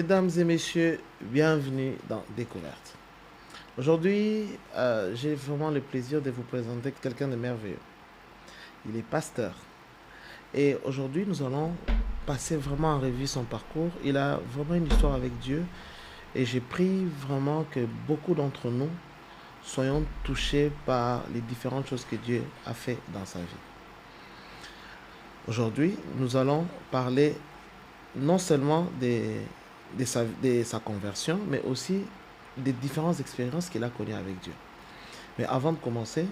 Mesdames et messieurs, bienvenue dans Découverte. Aujourd'hui, j'ai vraiment le plaisir de vous présenter quelqu'un de merveilleux. Il est pasteur. Et aujourd'hui, nous allons passer vraiment en revue son parcours. Il a vraiment une histoire avec Dieu. Et j'ai pris vraiment que beaucoup d'entre nous soyons touchés par les différentes choses que Dieu a fait dans sa vie. Aujourd'hui, nous allons parler non seulement de sa conversion, mais aussi des différentes expériences qu'il a connues avec Dieu. Mais avant de commencer,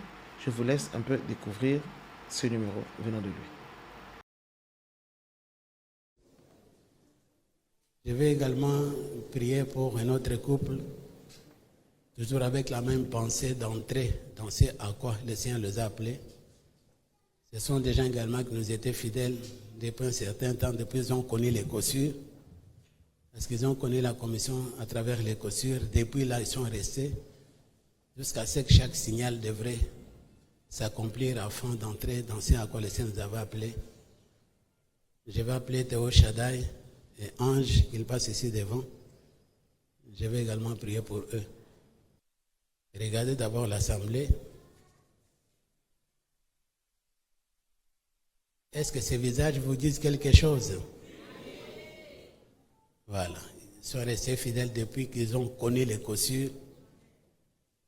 je vous laisse un peu découvrir ce numéro venant de lui. Je vais également prier pour un autre couple, toujours avec la même pensée d'entrer dans ce à quoi le Seigneur les a appelés. Ce sont des gens également qui nous étaient fidèles depuis un certain temps, depuis qu'ils ont connu les cossures. Parce qu'ils ont connu la commission à travers les cossures. Depuis là, ils sont restés jusqu'à ce que chaque signal devrait s'accomplir afin d'entrer dans ce à quoi le Seigneur nous avait appelés. Je vais appeler Théo Shaddai et Ange, qu'ils passent ici devant. Je vais également prier pour eux. Regardez d'abord l'assemblée. Est-ce que ces visages vous disent quelque chose? Voilà. Ils sont restés fidèles depuis qu'ils ont connu les cossures.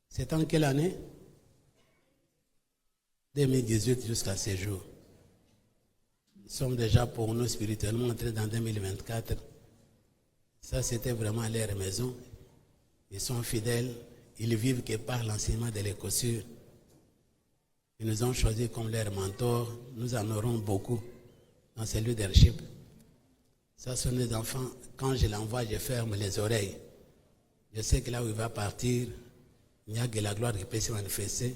C'est en quelle année? 2018 jusqu'à ces jours. Nous sommes déjà pour nous spirituellement entrés dans 2024. Ça, c'était vraiment leur maison. Ils sont fidèles. Ils vivent que par l'enseignement de l'écossure. Ils nous ont choisis comme leur mentor. Nous en aurons beaucoup dans ce leadership. Ça sont des enfants. Quand je l'envoie, je ferme les oreilles. Je sais que là où il va partir, il n'y a que la gloire qui peut se manifester.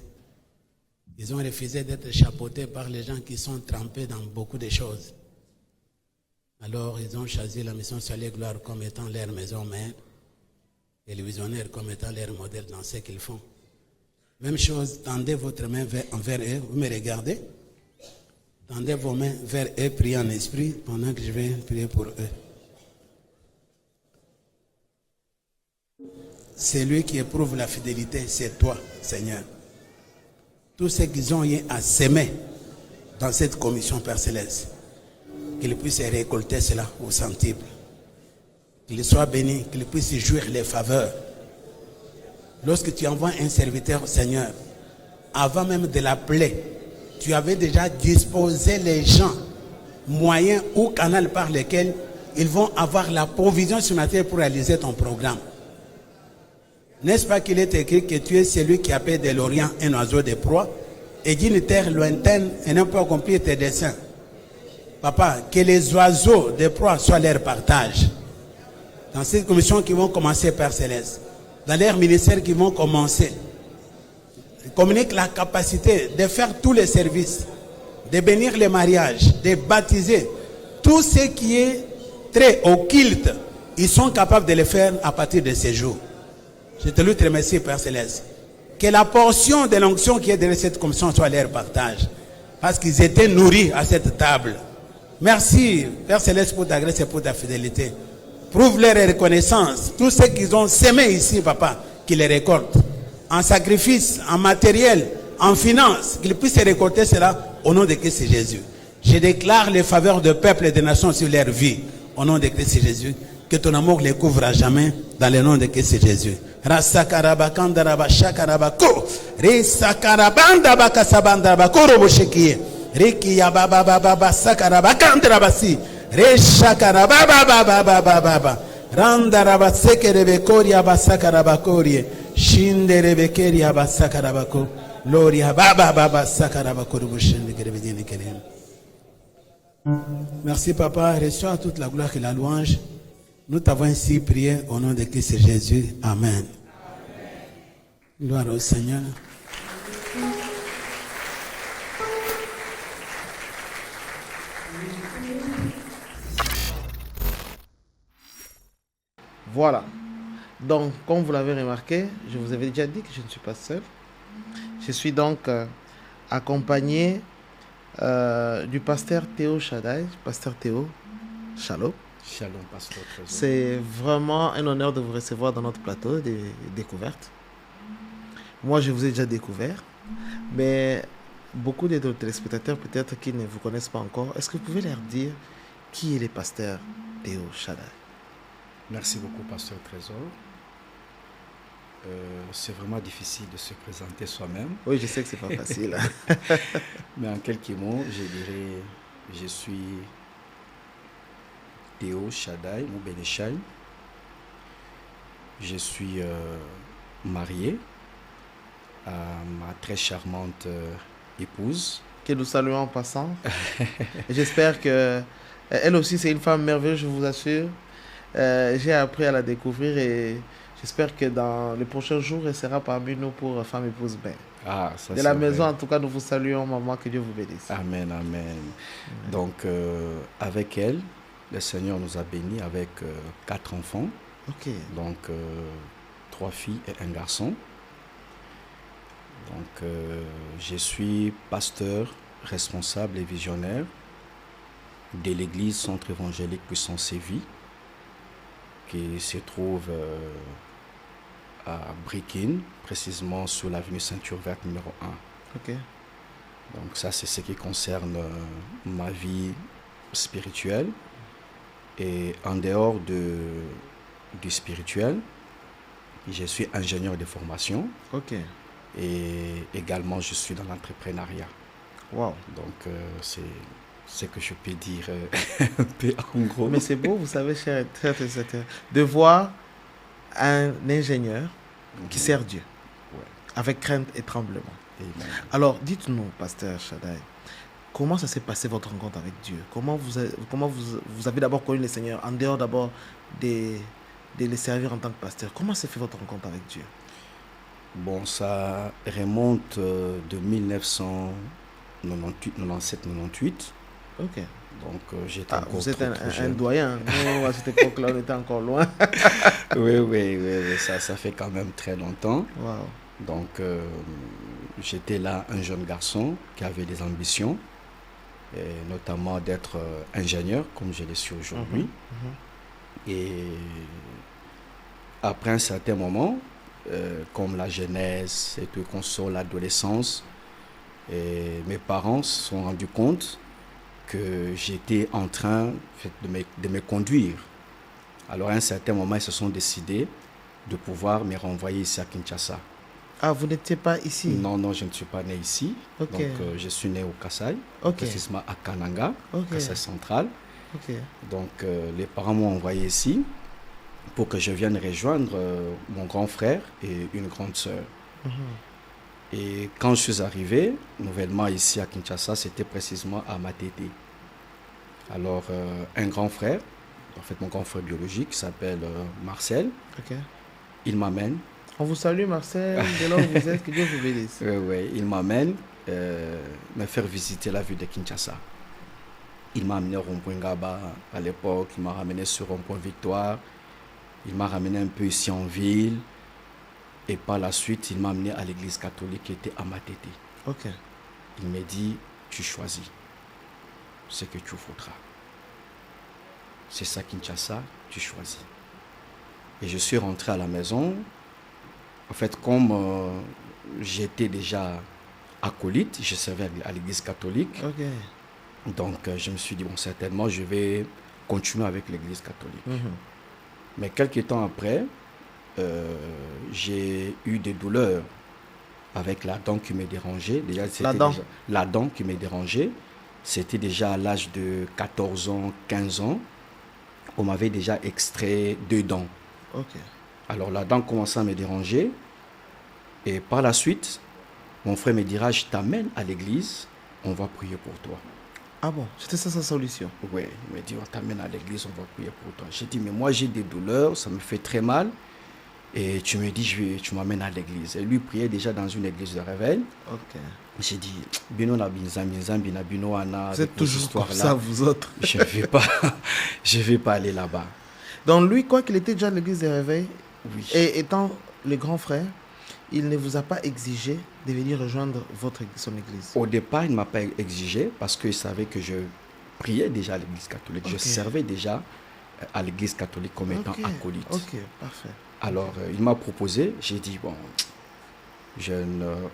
Ils ont refusé d'être chapeautés par les gens qui sont trempés dans beaucoup de choses. Alors, ils ont choisi la mission sur les gloires comme étant leur maison mère et les visionnaires comme étant leur modèle dans ce qu'ils font. Même chose, tendez votre main envers eux. Vous me regardez? Tendez vos mains vers eux, priez en esprit pendant que je vais prier pour eux. C'est lui qui éprouve la fidélité, c'est toi, Seigneur. Tout ce qu'ils ont eu à s'aimer dans cette commission, Père Céleste, qu'ils puissent récolter cela au centuple. Qu'ils soient bénis, qu'ils puissent jouir les faveurs. Lorsque tu envoies un serviteur, Seigneur, avant même de l'appeler, tu avais déjà disposé les gens, moyens ou canaux par lesquels ils vont avoir la provision sur la terre pour réaliser ton programme. N'est-ce pas qu'il est écrit que tu es celui qui appelle de l'Orient un oiseau de proie et d'une terre lointaine et n'a pas accompli tes desseins? Papa, que les oiseaux de proie soient leur partage. Dans cette commission qui vont commencer, Père Céleste, dans leur ministère qui vont commencer, communique la capacité de faire tous les services, de bénir les mariages, de baptiser. Tout ce qui est très occulte, ils sont capables de le faire à partir de ces jours. Je te remercie, Père Céleste. Que la portion de l'onction qui est derrière cette commission soit leur partage. Parce qu'ils étaient nourris à cette table. Merci, Père Céleste, pour ta grâce et pour ta fidélité. Prouve leur reconnaissance. Tout ce qu'ils ont semé ici, Papa, qu'ils les récoltent. En sacrifice, en matériel, en finance, qu'ils puissent récolter cela au nom de Christ Jésus. Je déclare les faveurs de peuple et de nations sur leur vie. Au nom de Christ Jésus. Que ton amour les couvre à jamais dans le nom de Christ Jésus. Rasakarabakandaraба shakarabako. Risakarabandabaka sabandabako roboshekiye. Rikiyababababa sakarabakandrabasi. Reshakarababababababa. Randarabasekerebekoria basakarabakorie. Shinderebekeria basakarabako. Loria babababa sakarabako roboshendekerebedine. Merci Papa, reçois toute la gloire et la louange. Nous t'avons ainsi prié au nom de Christ Jésus. Amen. Amen. Gloire au Seigneur. Voilà. Donc, comme vous l'avez remarqué, je vous avais déjà dit que je ne suis pas seul. Je suis donc accompagné du pasteur Théo Shaddai, pasteur Théo, Shalom, Shalom, pasteur Trésor. C'est vraiment un honneur de vous recevoir dans notre plateau des découvertes. Moi, je vous ai déjà découvert, mais beaucoup de nos téléspectateurs, peut-être qui ne vous connaissent pas encore, est-ce que vous pouvez leur dire qui est le pasteur Théo Shaddai? Merci beaucoup, pasteur Trésor. C'est vraiment difficile de se présenter soi-même. Oui, je sais que c'est pas facile. Mais en quelques mots, je dirais, je suis Théo Shaddai Moubenechai. Je suis marié à ma très charmante épouse. Que nous saluons en passant. J'espère que elle aussi, c'est une femme merveilleuse, je vous assure. J'ai appris à la découvrir et j'espère que dans les prochains jours, elle sera parmi nous pour Femme Épouse Ben. Ah, ça De c'est la vrai. maison, en tout cas, nous vous saluons, maman, que Dieu vous bénisse. Amen, amen. Donc, avec elle, le Seigneur nous a bénis avec 4 enfants. Ok. Donc, 3 filles et un garçon. Donc, je suis pasteur, responsable et visionnaire de l'église Centre évangélique Puissance Séville, qui se trouve à Briquine, précisément sur l'avenue Ceinture Verte numéro 1. Ok. Donc ça, c'est ce qui concerne ma vie spirituelle. Et en dehors du spirituel, je suis ingénieur de formation Ok. et également je suis dans l'entrepreneuriat. Wow. Donc c'est ce que je peux dire un peu en gros. Mais c'est beau, vous savez, cher téléspectateur, de voir un ingénieur qui sert Dieu Ouais. avec crainte et tremblement. Amen. Alors, dites-nous, pasteur Shaddai, comment ça s'est passé votre rencontre avec Dieu? Comment vous avez d'abord connu le Seigneur, en dehors d'abord de le servir en tant que pasteur? Comment s'est fait votre rencontre avec Dieu? Bon, ça remonte de 1997-98. Ok. Donc j'étais Ah, encore vous êtes trop un jeune. doyen. Nous, à cette époque-là, on était encore loin. Oui, ça fait quand même très longtemps. Wow. Donc j'étais là un jeune garçon qui avait des ambitions, et notamment d'être ingénieur, comme je le suis aujourd'hui. Et après un certain moment, comme la jeunesse et tout, qu'on sort l'adolescence, et mes parents se sont rendus compte que j'étais en train de me conduire. Alors à un certain moment, ils se sont décidés de pouvoir me renvoyer ici à Kinshasa. Ah, vous n'étiez pas ici? Non, je ne suis pas né ici. Ok. Donc je suis né au Kasaï, Ok. précisément à Kananga, Ok. Kasaï central. Ok. Donc les parents m'ont envoyé ici pour que je vienne rejoindre mon grand frère et une grande sœur. Et quand je suis arrivé nouvellement ici à Kinshasa, c'était précisément à Matete. Alors un grand frère, en fait mon grand frère biologique, qui s'appelle Marcel, Ok. il m'amène. On vous salue, Marcel, de là où vous êtes, que Dieu vous bénisse. Oui, il m'amène me faire visiter la ville de Kinshasa. Il m'a amené au rond-point Ngaba à l'époque, il m'a ramené sur rond-point Victoire, il m'a ramené un peu ici en ville, et par la suite, il m'a amené à l'église catholique qui était à Matete. Ok. Il m'a dit, tu choisis ce que tu voudras. C'est ça Kinshasa, tu choisis. Et je suis rentré à la maison. En fait, comme j'étais déjà acolyte, je servais à l'église catholique. Ok. Donc je me suis dit, bon, certainement, je vais continuer avec l'église catholique. Mais quelques temps après, j'ai eu des douleurs avec la dent qui me dérangeait. Déjà, la dent qui me dérangeait, c'était déjà à l'âge de 14 ans, 15 ans. On m'avait déjà extrait 2 dents. Ok. Alors la dent commençait à me déranger. Et par la suite, mon frère me dira, je t'amène à l'église, on va prier pour toi. Ah bon, c'était ça sa solution? Oui, il me dit, on t'amène à l'église, on va prier pour toi. J'ai dit, mais moi j'ai des douleurs, ça me fait très mal. Et tu me dis, tu m'amènes à l'église. Et lui priait déjà dans une église de réveil. Ok. J'ai dit, Bino na binzambi na bino ana. Vous êtes toujours comme ça, vous autres. Je vais pas aller là-bas. Donc lui, quoi qu'il était déjà à l'église des réveils, Oui. et étant le grand frère, il ne vous a pas exigé de venir rejoindre son église? Au départ, il ne m'a pas exigé parce qu'il savait que je priais déjà à l'église catholique. Ok. Je servais déjà à l'église catholique comme étant acolyte. Ok, parfait. Alors, il m'a proposé, j'ai dit, bon,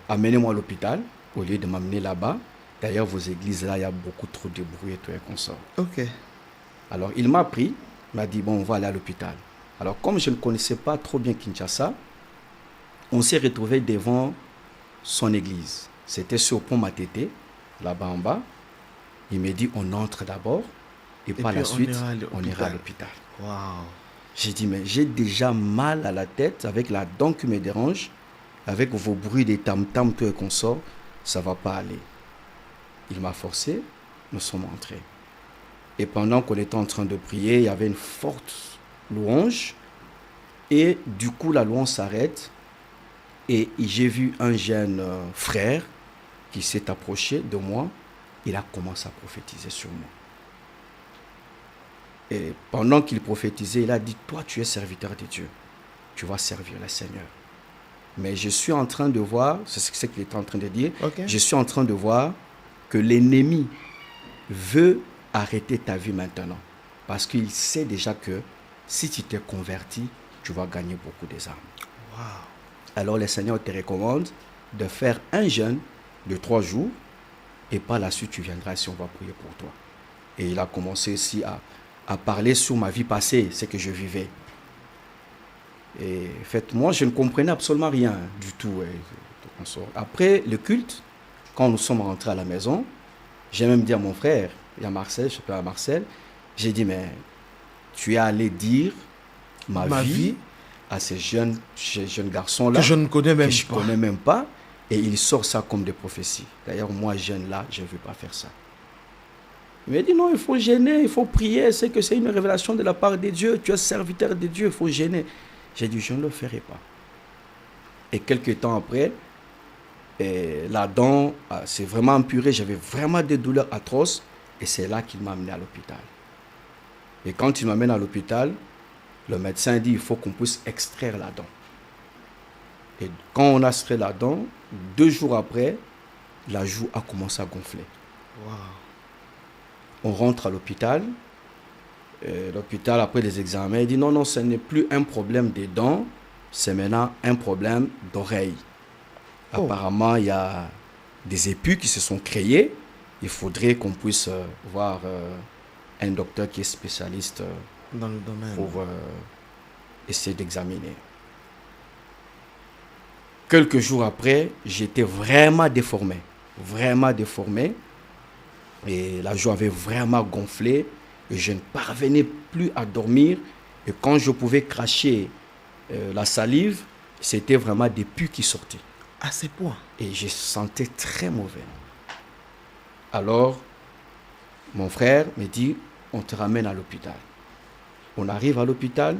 amenez-moi à l'hôpital au lieu de m'amener là-bas. D'ailleurs, vos églises, là, il y a beaucoup trop de bruit et tout et comme ça. Ok. Alors, il m'a pris, il m'a dit, bon, on va aller à l'hôpital. Alors, comme je ne connaissais pas trop bien Kinshasa, on s'est retrouvé devant son église. C'était sur Pont Matete, là-bas en bas. Il m'a dit, on entre d'abord et par la suite, on ira à l'hôpital. Wow. J'ai dit, mais j'ai déjà mal à la tête avec la dent qui me dérange, avec vos bruits des tam-tam, tout et qu'on sort, ça ne va pas aller. Il m'a forcé, nous sommes entrés. Et pendant qu'on était en train de prier, il y avait une forte louange. Et du coup, la louange s'arrête. Et j'ai vu un jeune frère qui s'est approché de moi. Il a commencé à prophétiser sur moi. Et pendant qu'il prophétisait, il a dit, toi, tu es serviteur de Dieu. Tu vas servir le Seigneur. Mais je suis en train de voir, c'est ce qu'il était en train de dire, je suis en train de voir que l'ennemi veut arrêter ta vie maintenant. Parce qu'il sait déjà que si tu t'es converti, tu vas gagner beaucoup des âmes. Wow. Alors le Seigneur te recommande de faire un jeûne de 3 jours et par la suite tu viendras si on va prier pour toi. Et il a commencé aussi à parler sur ma vie passée, ce que je vivais. Et en fait, moi je ne comprenais absolument rien du tout. Après le culte, quand nous sommes rentrés à la maison, j'ai même dit à mon frère, et à Marcel, je s'appelle Marcel, j'ai dit, mais tu es allé dire ma vie à ces jeunes garçons-là que je ne connais même pas, et il sort ça comme des prophéties. D'ailleurs, moi, jeune là, je ne veux pas faire ça. Il m'a dit, non, il faut gêner, il faut prier, c'est que c'est une révélation de la part de Dieu, tu es serviteur de Dieu, il faut gêner. J'ai dit, je ne le ferai pas. Et quelques temps après, la dent s'est vraiment empurée, j'avais vraiment des douleurs atroces, et c'est là qu'il m'a amené à l'hôpital. Et quand il m'amène à l'hôpital, le médecin dit, il faut qu'on puisse extraire la dent. Et quand on a extrait la dent, 2 jours après, la joue a commencé à gonfler. Wow. On rentre à l'hôpital. L'hôpital, après les examens, il dit, non, ce n'est plus un problème des dents, c'est maintenant un problème d'oreille. Apparemment, il y a des épus qui se sont créés. Il faudrait qu'on puisse voir un docteur qui est spécialiste dans le domaine pour essayer d'examiner. Quelques jours après, j'étais vraiment déformé. Et la joue avait vraiment gonflé. Et je ne parvenais plus à dormir. Et quand je pouvais cracher la salive, c'était vraiment des pus qui sortaient. À ces points. Et je sentais très mauvais. Alors, mon frère me dit, on te ramène à l'hôpital. On arrive à l'hôpital,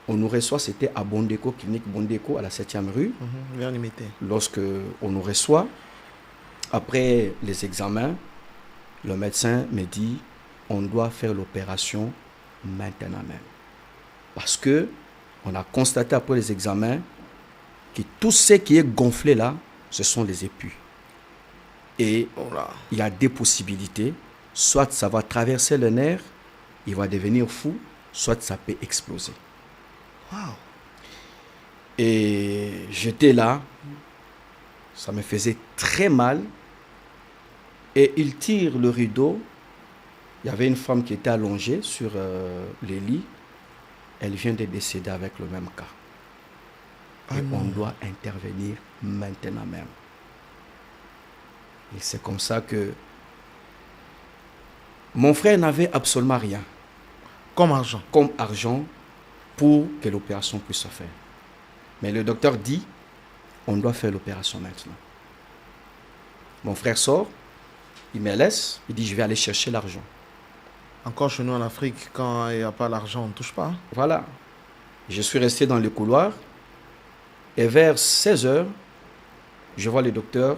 on nous reçoit, c'était à Bondeko, clinique Bondeko, à la 7e rue. Vers limité. Lorsque on nous reçoit, après les examens, le médecin me dit, on doit faire l'opération maintenant même. Parce que on a constaté après les examens que tout ce qui est gonflé là, ce sont les épus. Et il y a des possibilités. Soit ça va traverser le nerf, il va devenir fou, soit ça peut exploser. Wow. Et j'étais là, ça me faisait très mal. Et il tire le rideau. Il y avait une femme qui était allongée sur les lits. Elle vient de décéder avec le même cas. Et on doit intervenir maintenant même. Et c'est comme ça que mon frère n'avait absolument rien. Comme argent. Comme argent pour que l'opération puisse se faire. Mais le docteur dit, on doit faire l'opération maintenant. Mon frère sort, il me laisse, il dit, je vais aller chercher l'argent. Encore chez nous en Afrique, quand il n'y a pas l'argent, on ne touche pas. Voilà. Je suis resté dans le couloir. Et vers 16h, je vois le docteur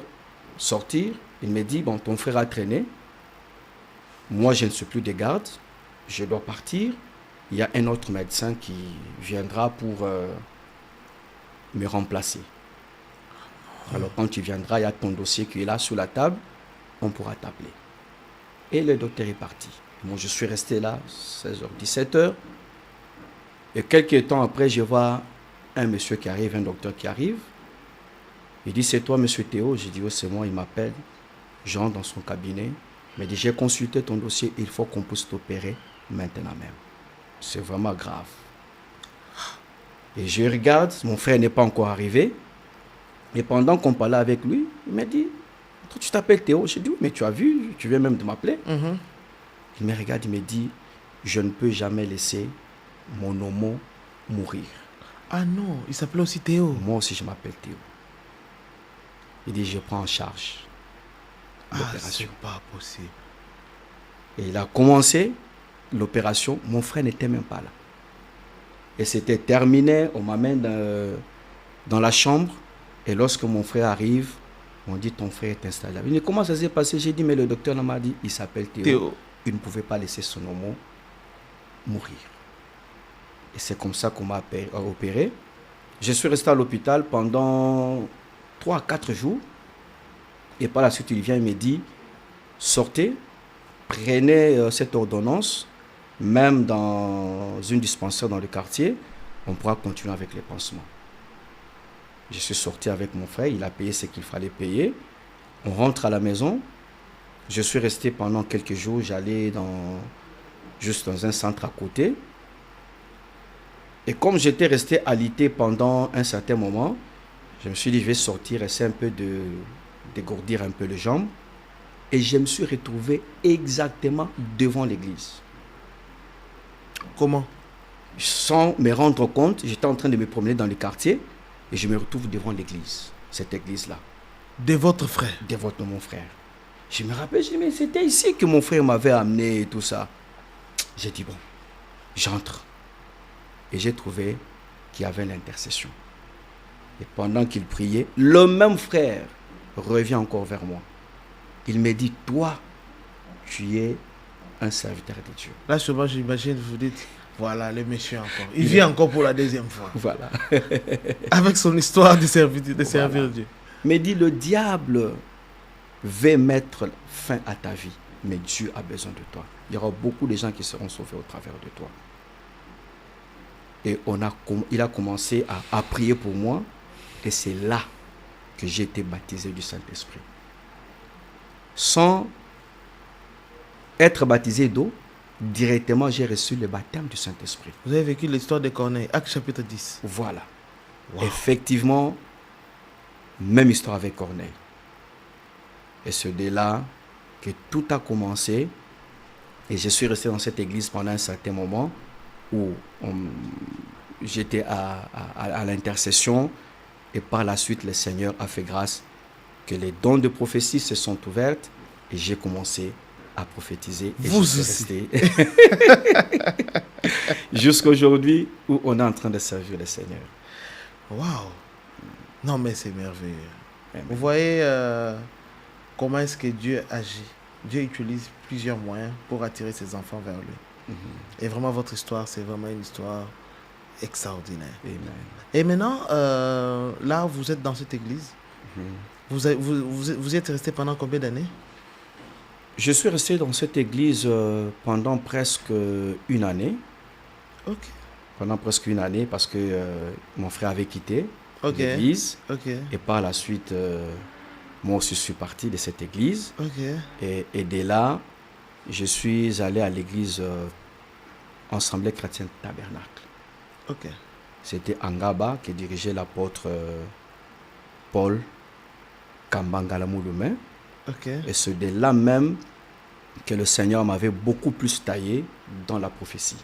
sortir. Il me dit, bon, ton frère a traîné. Moi, je ne suis plus de garde. Je dois partir. Il y a un autre médecin qui viendra pour me remplacer. Alors, quand tu viendras, il y a ton dossier qui est là sur la table. On pourra t'appeler. Et le docteur est parti. Bon, je suis resté là, 16h, 17h. Et quelques temps après, je vois un monsieur qui arrive, un docteur qui arrive. Il dit, c'est toi, monsieur Théo? J'ai dit, oh, c'est moi, il m'appelle. J'entre dans son cabinet. Il m'a dit, j'ai consulté ton dossier, il faut qu'on puisse t'opérer maintenant même. C'est vraiment grave. Et je regarde, mon frère n'est pas encore arrivé. Et pendant qu'on parlait avec lui, il m'a dit, toi, tu t'appelles Théo? J'ai dit, oui, mais tu as vu, tu viens même de m'appeler. Il me regarde, il me dit, je ne peux jamais laisser mon homo mourir. Ah non, il s'appelait aussi Théo. Moi aussi, je m'appelle Théo. Il dit, je prends en charge l'opération. C'est pas possible. Et il a commencé l'opération. Mon frère n'était même pas là. Et c'était terminé. On m'amène dans la chambre. Et lorsque mon frère arrive, on dit, ton frère est installé. Il dit, comment ça s'est passé? J'ai dit, mais le docteur m'a dit, il s'appelle Théo. Il ne pouvait pas laisser son homo mourir. Et c'est comme ça qu'on m'a opéré. Je suis resté à l'hôpital pendant 3 à 4 jours. Et par la suite, il vient et me dit, sortez, prenez cette ordonnance, même dans une dispensaire dans le quartier, on pourra continuer avec les pansements. Je suis sorti avec mon frère, il a payé ce qu'il fallait payer. On rentre à la maison. Je suis resté pendant quelques jours, j'allais juste dans un centre à côté. Et comme j'étais resté alité pendant un certain moment, je me suis dit, je vais sortir, essayer un peu de dégourdir un peu les jambes. Et je me suis retrouvé exactement devant l'église. Comment? Sans me rendre compte, j'étais en train de me promener dans le quartier et je me retrouve devant l'église, cette église-là. De votre frère? De mon frère. Je me rappelle, je dis, mais c'était ici que mon frère m'avait amené et tout ça. J'ai dit, bon, j'entre. Et j'ai trouvé qu'il y avait l'intercession. Et pendant qu'il priait, le même frère revient encore vers moi. Il me dit, toi, tu es un serviteur de Dieu. Là, souvent, j'imagine, vous dites, voilà, le monsieur encore. Il vient encore pour la deuxième fois. Voilà. Avec son histoire de servir Dieu. Mais dit, le diable veut mettre fin à ta vie, mais Dieu a besoin de toi. Il y aura beaucoup de gens qui seront sauvés au travers de toi. Et il a commencé à prier pour moi, et c'est là que j'ai été baptisé du Saint-Esprit. Sans être baptisé d'eau, directement j'ai reçu le baptême du Saint-Esprit. Vous avez vécu l'histoire de Corneille, Actes chapitre 10. Voilà. Wow. Effectivement, même histoire avec Corneille. Et c'est de là que tout a commencé. Et je suis resté dans cette église pendant un certain moment où j'étais à l'intercession. Et par la suite, le Seigneur a fait grâce que les dons de prophétie se sont ouverts. Et j'ai commencé à prophétiser. Et vous je aussi. suis resté jusqu'à aujourd'hui où on est en train de servir le Seigneur. Waouh! Non, mais c'est merveilleux. Amen. Vous voyez comment est-ce que Dieu agit. Dieu utilise plusieurs moyens pour attirer ses enfants vers lui. Et vraiment, votre histoire, c'est vraiment une histoire extraordinaire. Amen. Et maintenant, là, vous êtes dans cette église. Vous êtes resté pendant combien d'années? Je suis resté dans cette église pendant presque une année. Ok. Pendant presque une année parce que mon frère avait quitté l'église. Ok. Et par la suite, moi aussi je suis parti de cette église. Ok. Et de là, je suis allé à l'église Assemblée chrétienne Tabernacle. Ok. C'était Angaba qui dirigeait l'apôtre Paul Kambangalamouloumen. Ok. Et c'est de là même que le Seigneur m'avait beaucoup plus taillé dans la prophétie.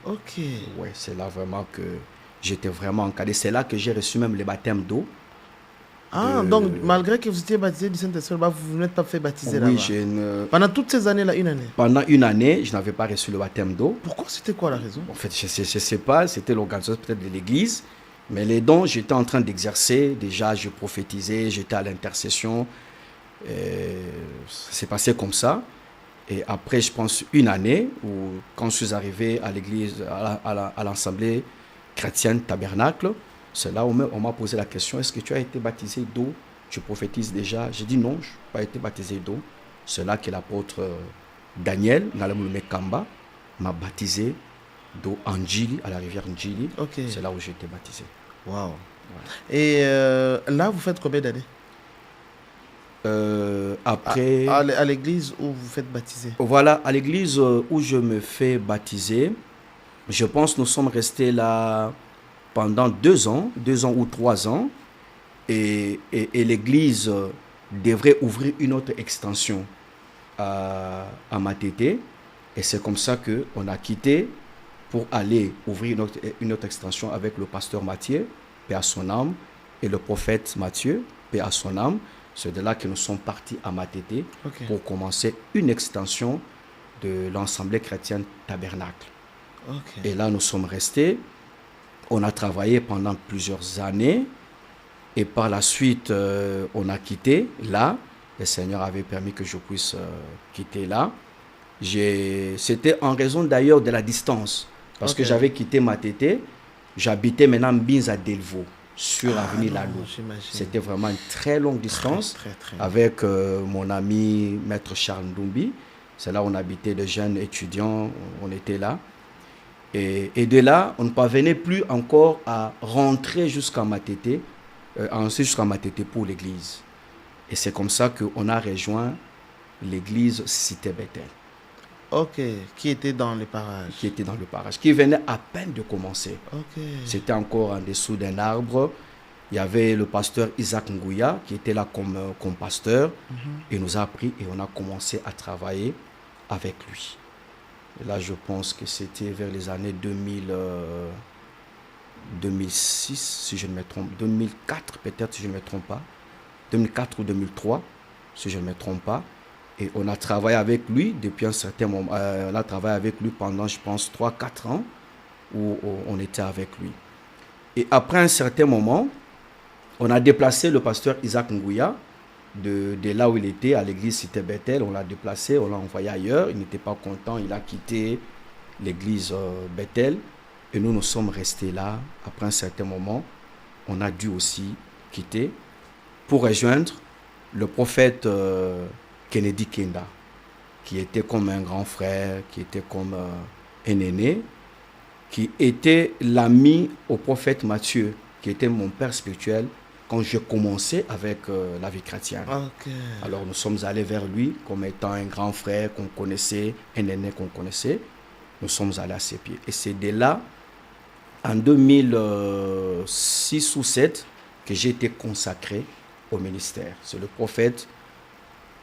Ok. Ouais, c'est là vraiment que j'étais vraiment encadré. C'est là que j'ai reçu même le baptême d'eau. Ah, donc malgré que vous étiez baptisé du Saint-Esprit, vous n'êtes pas fait baptiser là-bas? Oui, Pendant toutes ces années-là, une année? Pendant une année, je n'avais pas reçu le baptême d'eau. Pourquoi? C'était quoi la raison? En fait, je ne sais pas, c'était l'organisation peut-être de l'église. Mais les dons, j'étais en train d'exercer. Déjà, je prophétisais, j'étais à l'intercession. C'est passé comme ça. Et après, je pense, une année, où quand je suis arrivé à l'église, à l'Assemblée chrétienne Tabernacle, c'est là où on m'a posé la question, est-ce que tu as été baptisé d'eau? Tu prophétises déjà? J'ai dit non, je n'ai pas été baptisé d'eau. C'est là que l'apôtre Daniel Ngalamulume Kamba m'a baptisé d'eau Njili, à la rivière Njili. Ok. C'est là où j'ai été baptisé. Wow. Et là, vous faites combien d'années Après, à l'église où vous faites baptiser? voilà, à l'église où je me fais baptiser, je pense que nous sommes restés là pendant 2 ans ou 3 ans. Et l'église devrait ouvrir une autre extension à Matete. Et c'est comme ça qu'on a quitté pour aller ouvrir une autre extension avec le pasteur Mathieu, paix à son âme, et le prophète Mathieu, paix à son âme. C'est de là que nous sommes partis à Matete pour commencer une extension de l'Assemblée chrétienne Tabernacle. Et là, nous sommes restés. On a travaillé pendant plusieurs années. Et par la suite, on a quitté là. Le Seigneur avait permis que je puisse quitter là. C'était en raison d'ailleurs de la distance. Parce que j'avais quitté Matete. J'habitais maintenant Mbinza Delvaux, sur l'avenue Lalo. C'était vraiment une très longue distance. Très. Avec mon ami Maître Charles Ndumbi. C'est là où on habitait, de jeunes étudiants. On était là. Et de là, on ne parvenait plus encore à rentrer jusqu'à Matete. Ensuite jusqu'à Matete pour l'église. Et c'est comme ça qu'on a rejoint l'église Cité Bethel. Ok, qui était dans les parages. Qui venait à peine de commencer. Ok. C'était encore en dessous d'un arbre. Il y avait le pasteur Isaac Ngouya qui était là comme pasteur. Il nous a appris et on a commencé à travailler avec lui. Et là, je pense que c'était vers les années 2006, si je ne me trompe, 2004 peut-être, si je ne me trompe pas, 2004 ou 2003, si je ne me trompe pas, et on a travaillé avec lui depuis un certain moment, on a travaillé avec lui pendant, je pense, 3-4 ans, où on était avec lui. Et après un certain moment, on a déplacé le pasteur Isaac Ngouya, de là où il était, à l'église Cité Bethel, on l'a déplacé, on l'a envoyé ailleurs, il n'était pas content, il a quitté l'église Bethel. Et nous sommes restés là. Après un certain moment, on a dû aussi quitter pour rejoindre le prophète Kennedy Kenda, qui était comme un grand frère, qui était comme un aîné, qui était l'ami au prophète Matthieu, qui était mon père spirituel quand je commençais avec la vie chrétienne. Alors nous sommes allés vers lui comme étant un grand frère qu'on connaissait, un aîné qu'on connaissait. Nous sommes allés à ses pieds. Et c'est de là, en 2006 ou 2007, que j'ai été consacré au ministère. C'est le prophète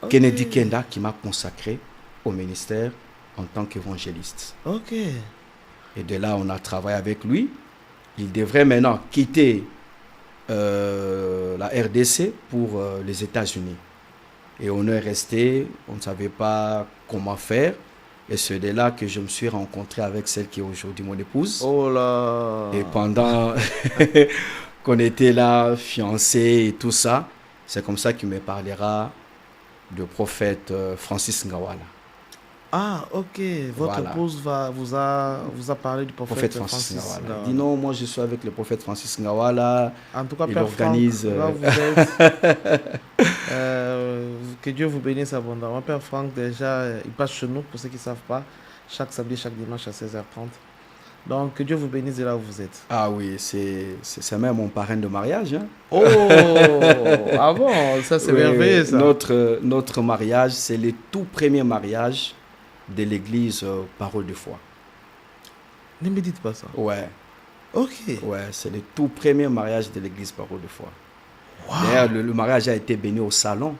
Kennedy Kenda qui m'a consacré au ministère en tant qu'évangéliste. Et de là, on a travaillé avec lui. Il devrait maintenant quitter la RDC pour les États-Unis. Et on est resté, on ne savait pas comment faire. Et c'est de là que je me suis rencontré avec celle qui est aujourd'hui mon épouse. Oh là! Et pendant qu'on était là, fiancés et tout ça, c'est comme ça qu'il me parlera du prophète Francis Ngawala. Ah, ok. Votre épouse vous a parlé du prophète Francis Ngawala. Il dit non, moi je suis avec le prophète Francis Ngawala. En tout cas, il Père organise. Franck, là vous êtes, que Dieu vous bénisse abondamment. Père Franck, déjà, il passe chez nous, pour ceux qui ne savent pas, chaque samedi, chaque dimanche à 16h30. Donc, que Dieu vous bénisse de là où vous êtes. Ah oui, c'est même mon parrain de mariage. Hein. Oh, ah bon, ça c'est merveilleux ça. Notre mariage, c'est le tout premier mariage de l'église Parole de foi. Ne me dites pas ça. Ouais. Ok. Ouais, c'est le tout premier mariage de l'église Parole de foi. Wow. D'ailleurs, le mariage a été béni au salon.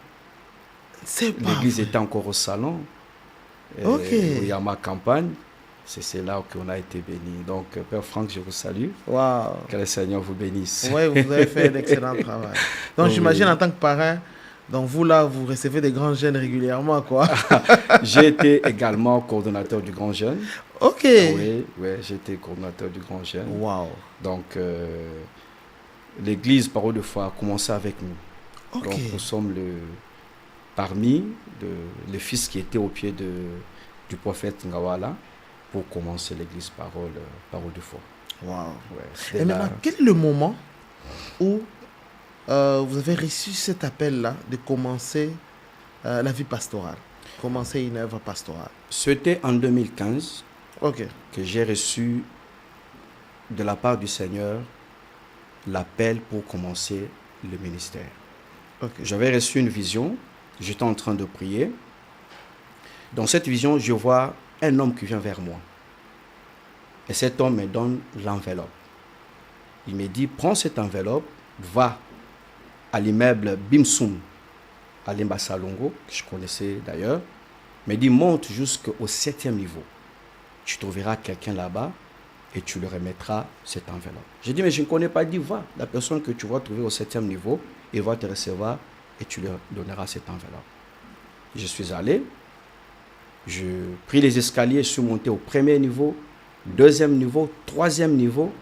L'église était encore au salon. Ok. Il y a ma campagne. C'est là qu'on a été béni. Donc, Père Franck, je vous salue. Wow. Que le Seigneur vous bénisse. Oui, vous avez fait un excellent travail. Donc, j'imagine en tant que parrain, donc vous là, vous recevez des grands jeunes régulièrement, quoi. J'ai été également coordonnateur du Grand Jeune. Ok. Oui, j'ai été coordonnateur du Grand Jeune. Wow. Donc, l'église Parole de foi a commencé avec nous. Ok. Donc, nous sommes parmi les fils qui étaient au pied du prophète Ngawala pour commencer l'église Parole de foi. Wow. Ouais, et maintenant, quel est le moment où vous avez reçu cet appel-là de commencer la vie pastorale? commencer une œuvre pastorale? C'était en 2015 Ok. que j'ai reçu de la part du Seigneur l'appel pour commencer le ministère. Ok. J'avais reçu une vision, j'étais en train de prier. Dans cette vision, je vois un homme qui vient vers moi. Et cet homme me donne l'enveloppe. Il me dit, prends cette enveloppe, va à l'immeuble Bimsum, à Limbasalongo, que je connaissais d'ailleurs. Il me dit, monte jusqu'au 7e niveau. Tu trouveras quelqu'un là-bas et tu lui remettras cette enveloppe. J'ai dit, mais je ne connais pas. Il dit, va, la personne que tu vas trouver au 7e niveau, il va te recevoir et tu lui donneras cette enveloppe. Je suis allé, je pris les escaliers, je suis monté au 1er niveau, 2e niveau, 3e niveau,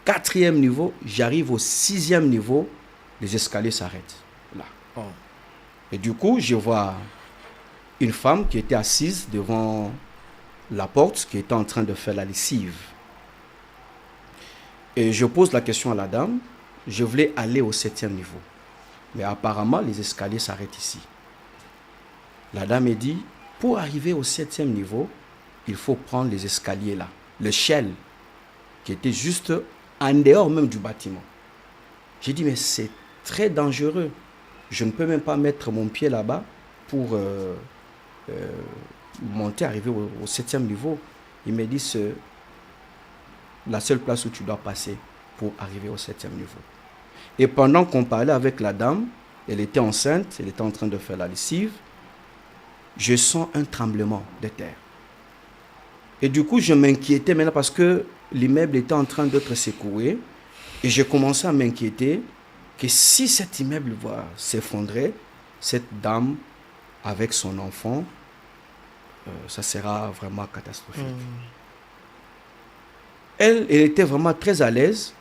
4e niveau, j'arrive au 6e niveau, les escaliers s'arrêtent là. Oh. Et du coup, je vois une femme qui était assise devant la porte, qui était en train de faire la lessive. Et je pose la question à la dame, je voulais aller au 7e niveau. Mais apparemment, les escaliers s'arrêtent ici. La dame me dit, pour arriver au 7e niveau, il faut prendre les escaliers là, l'échelle qui était juste en dehors même du bâtiment. J'ai dit, mais c'est très dangereux. Je ne peux même pas mettre mon pied là-bas pour monter, arriver au 7e niveau. Il me dit, c'est la seule place où tu dois passer pour arriver au 7e niveau. Et pendant qu'on parlait avec la dame, elle était enceinte, elle était en train de faire la lessive, je sens un tremblement de terre. Et du coup, je m'inquiétais maintenant parce que l'immeuble était en train d'être secoué. Et j'ai commencé à m'inquiéter que si cet immeuble va s'effondrer, cette dame, avec son enfant, ça sera vraiment catastrophique. Elle était vraiment très à l'aise.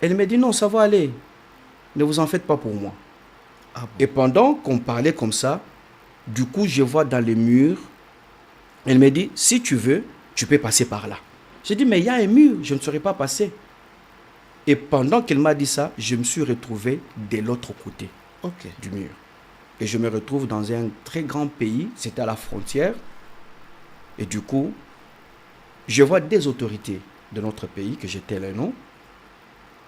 Elle me dit, non, ça va aller. Ne vous en faites pas pour moi. Ah bon? Et pendant qu'on parlait comme ça, du coup, je vois dans les murs, elle me dit, si tu veux, tu peux passer par là. J'ai dit, mais il y a un mur, je ne saurais pas passer. Et pendant qu'elle m'a dit ça, je me suis retrouvé de l'autre côté du mur. Et je me retrouve dans un très grand pays, c'était à la frontière. Et du coup, je vois des autorités de notre pays, que j'étais le nom.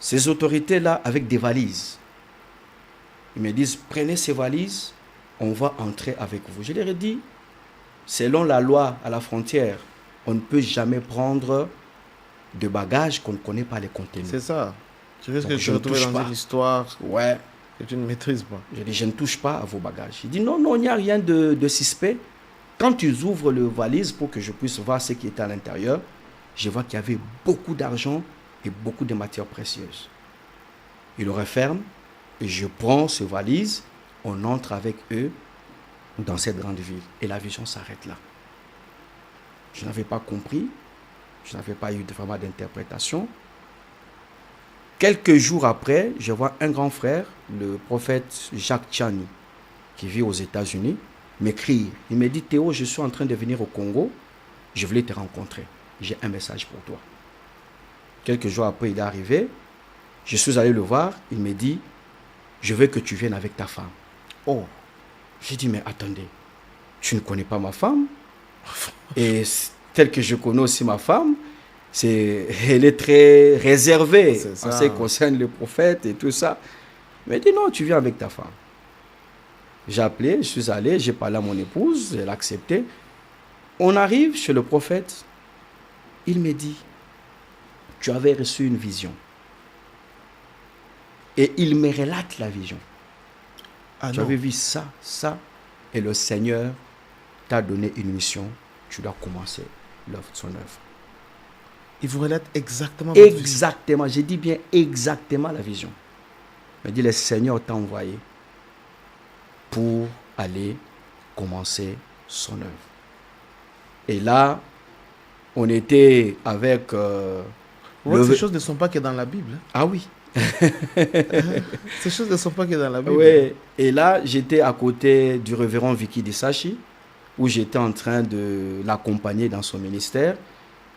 Ces autorités-là, avec des valises. Ils me disent, prenez ces valises, on va entrer avec vous. Je leur ai dit, selon la loi à la frontière, on ne peut jamais prendre de bagages qu'on ne connaît pas les contenus. C'est ça. Tu risques Donc, de te je ne retrouver touche dans pas. une histoire Ouais. que tu ne maîtrises pas. Je dis, je ne touche pas à vos bagages. Il dit, non, non, il n'y a rien de suspect. Quand tu ouvres le valise pour que je puisse voir ce qui était à l'intérieur, je vois qu'il y avait beaucoup d'argent et beaucoup de matières précieuses. Il le referme et je prends ce valise, on entre avec eux dans cette grande ville. Et la vision s'arrête là. Je n'avais pas compris, je n'avais pas eu vraiment d'interprétation. Quelques jours après, je vois un grand frère, le prophète Jacques Tchani, qui vit aux États-Unis, m'écrire. Il me dit, Théo, je suis en train de venir au Congo, je voulais te rencontrer. J'ai un message pour toi. Quelques jours après, il est arrivé, je suis allé le voir, il me dit, je veux que tu viennes avec ta femme. Oh, J'ai dit, mais attendez, tu ne connais pas ma femme? Et tel que je connais aussi ma femme, elle est très réservée C'est en ça. ce qui concerne le prophète et tout ça. Il m'a dit, non, tu viens avec ta femme. J'ai appelé, je suis allé, j'ai parlé à mon épouse, elle a accepté. On arrive chez le prophète, il me dit, tu avais reçu une vision. Et il me relate la vision. ah Tu non. avais vu ça, ça, et le Seigneur t'a donné une mission, tu dois commencer son œuvre. Il vous relate exactement votre vision. Exactement, j'ai dit bien exactement la vision. Il m'a dit, le Seigneur t'a envoyé pour aller commencer son œuvre. Et là, on était avec... Ouais, ces choses ne sont pas que dans la Bible. hein. Ah oui. Ces choses ne sont pas que dans la Bible. Oui. Et là, j'étais à côté du révérend Vicky Disachi, où j'étais en train de l'accompagner dans son ministère.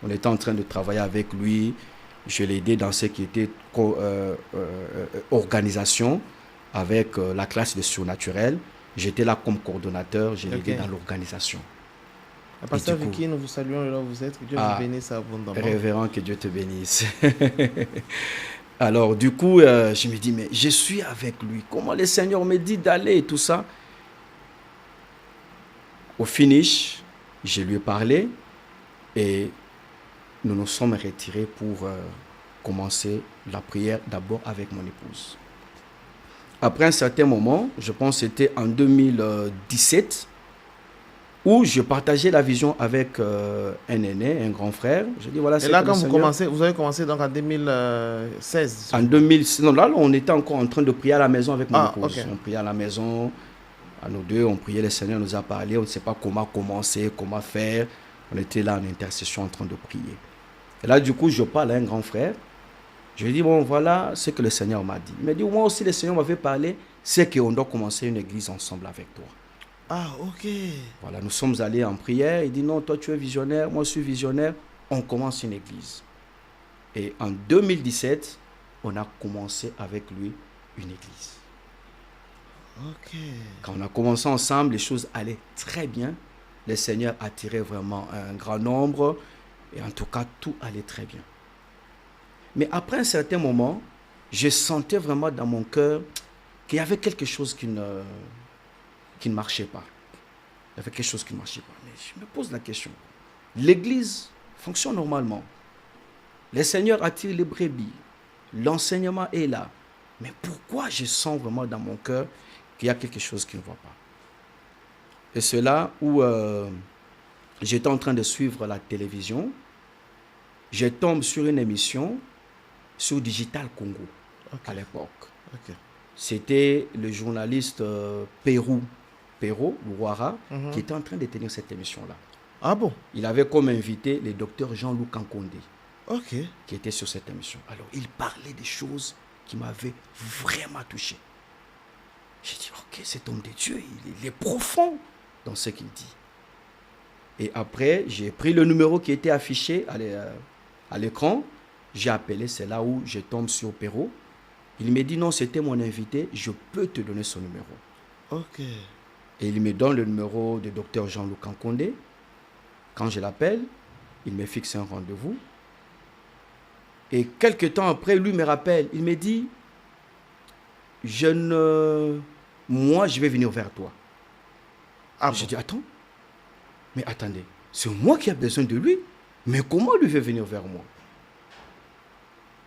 On était en train de travailler avec lui. Je l'ai aidé dans ce qui était organisation avec la classe de surnaturel. J'étais là comme coordonnateur, j'ai aidé Ok. dans l'organisation. Pasteur du coup- Vicky, nous vous saluons là où vous êtes. Que Dieu Ah, vous bénisse abondamment. Révérend, que Dieu te bénisse. Alors, du coup, je me dis, mais je suis avec lui. Comment le Seigneur me dit d'aller et tout ça? Au finish, je lui ai parlé et nous nous sommes retirés pour commencer la prière d'abord avec mon épouse. Après un certain moment, je pense que c'était en 2017, où je partageais la vision avec un aîné, un grand frère. Je dis voilà, Et c'est là, que quand le vous Seigneur- commencez, vous avez commencé donc en 2016. En 2006, non, là, on était encore en train de prier à la maison avec mon Ah, épouse. ok. On priait à la maison, à nous deux, on priait, le Seigneur nous a parlé, on ne sait pas comment commencer, comment faire. On était là en intercession en train de prier. Et là, du coup, je parle à un grand frère. Je lui dis, bon, voilà ce que le Seigneur m'a dit. Il m'a dit, moi aussi, le Seigneur m'avait parlé, c'est qu'on doit commencer une église ensemble avec toi. Ah, ok. Voilà, nous sommes allés en prière. Il dit, non, toi, tu es visionnaire, moi, je suis visionnaire. On commence une église. Et en 2017, on a commencé avec lui une église. Ok. Quand on a commencé ensemble, les choses allaient très bien. Le Seigneur attirait vraiment un grand nombre. Et en tout cas, tout allait très bien. Mais après un certain moment, je sentais vraiment dans mon cœur qu'il y avait quelque chose qui ne marchait pas. Il y avait quelque chose qui ne marchait pas. Mais je me pose la question. L'église fonctionne normalement. Le Seigneur attire les brebis. L'enseignement est là. Mais pourquoi je sens vraiment dans mon cœur qu'il y a quelque chose qui ne va pas? Et c'est là où j'étais en train de suivre la télévision. Je tombe sur une émission sur Digital Congo à l'époque. Ok. C'était le journaliste Perrault Louara qui était en train de tenir cette émission-là. Ah bon? Il avait comme invité le docteur Jean-Luc Ankondé Ok. qui était sur cette émission. Alors, il parlait des choses qui m'avaient vraiment touché. J'ai dit, ok, cet homme de Dieu, il est profond dans ce qu'il dit. Et après, j'ai pris le numéro qui était affiché à l'écran. J'ai appelé, c'est là où je tombe sur Perrault. Il me dit, non, c'était mon invité, je peux te donner son numéro. Ok. Et il me donne le numéro du docteur Jean-Luc Ankondé. Quand je l'appelle, il me fixe un rendez-vous. Et quelques temps après, lui me rappelle, il me dit, moi, je vais venir vers toi. Ah Je bon? dis, attends, mais attendez, c'est moi qui ai besoin de lui, mais comment lui veut venir vers moi?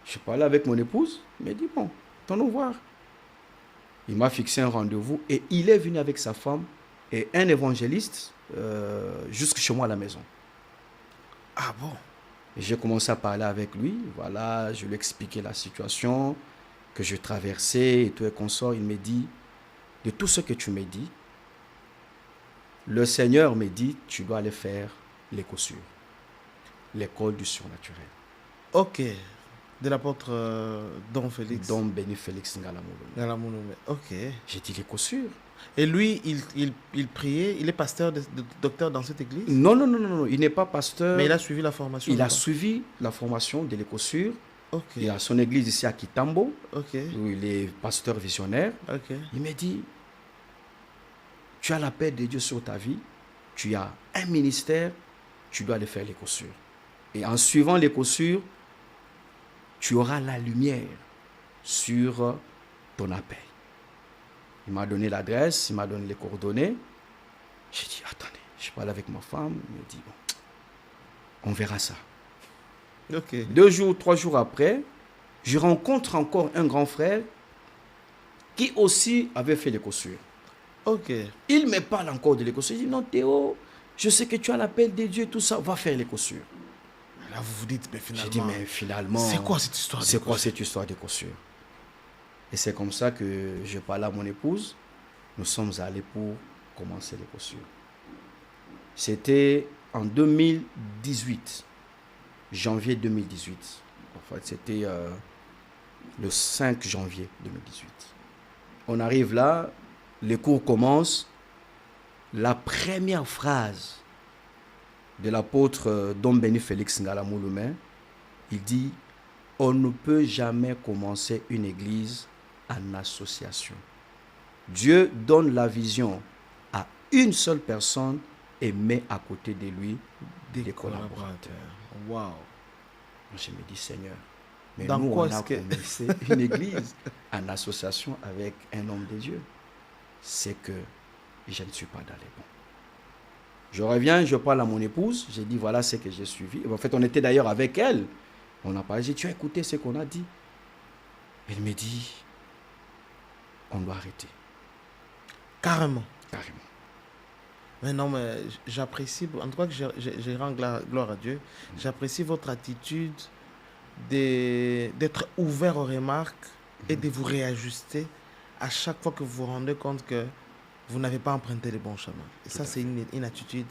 Je parlais avec mon épouse, il m'a dit, bon, allons voir. Il m'a fixé un rendez-vous et il est venu avec sa femme et un évangéliste jusque chez moi à la maison. Ah bon? Et j'ai commencé à parler avec lui, voilà, je lui ai expliqué la situation que je traversais et tout et consort. Il me dit, de tout ce que tu me dis, le Seigneur me dit, tu dois aller faire l'écosur, l'école du surnaturel. Ok. De l'apôtre Don Félix. Don Béni Félix Ngalamolo. Ngalamouloumé. Ok. J'ai dit l'écosur. Et lui, il priait, il est pasteur, docteur dans cette église? Non, il n'est pas pasteur. Mais il a suivi la formation? Il a ou pas? suivi la formation de l'écosur. Ok. Il a son église ici à Kitambo, Ok. où il est pasteur visionnaire. Ok. Il m'a dit, tu as la paix de Dieu sur ta vie, tu as un ministère, tu dois aller faire l'écosur. Et en suivant l'écosur, tu auras la lumière sur ton appel. Il m'a donné l'adresse, il m'a donné les coordonnées. J'ai dit, attendez, je parle avec ma femme. Il me dit, bon, on verra ça. Ok. 2 jours, 3 jours après, je rencontre encore un grand frère qui aussi avait fait l'écosur. Ok. Il me parle encore de l'écosur. Il dit, non Théo, je sais que tu as l'appel de Dieu, tout ça, va faire l'écosur. Là, vous vous dites, mais finalement. J'ai dit, mais finalement, c'est quoi cette histoire? c'est quoi cette histoire d'écosur? Et c'est comme ça que je parlais à mon épouse. Nous sommes allés pour commencer l'écosur. C'était en 2018, janvier 2018. En fait, c'était le 5 janvier 2018. On arrive là, les cours commencent. La première phrase de l'apôtre Don Béni Félix Ngalamouloumé, il dit, on ne peut jamais commencer une église en association. Dieu donne la vision à une seule personne et met à côté de lui des collaborateurs. Waouh. Je me dis, Seigneur, mais Dans nous, quoi on a est-ce que- commencé une église en association avec un homme de Dieu. C'est que je ne suis pas dans les bons. Je reviens, je parle à mon épouse, j'ai dit, voilà ce que j'ai suivi. En fait, on était d'ailleurs avec elle. On a parlé, j'ai dit, tu as écouté ce qu'on a dit? Elle me dit, on doit arrêter. Carrément. Carrément. Mais non, mais j'apprécie, en tout cas, que je rends gloire à Dieu. J'apprécie votre attitude d'être ouvert aux remarques et de vous réajuster à chaque fois que vous vous rendez compte que vous n'avez pas emprunté les bons chemins. Et ça, c'est une attitude,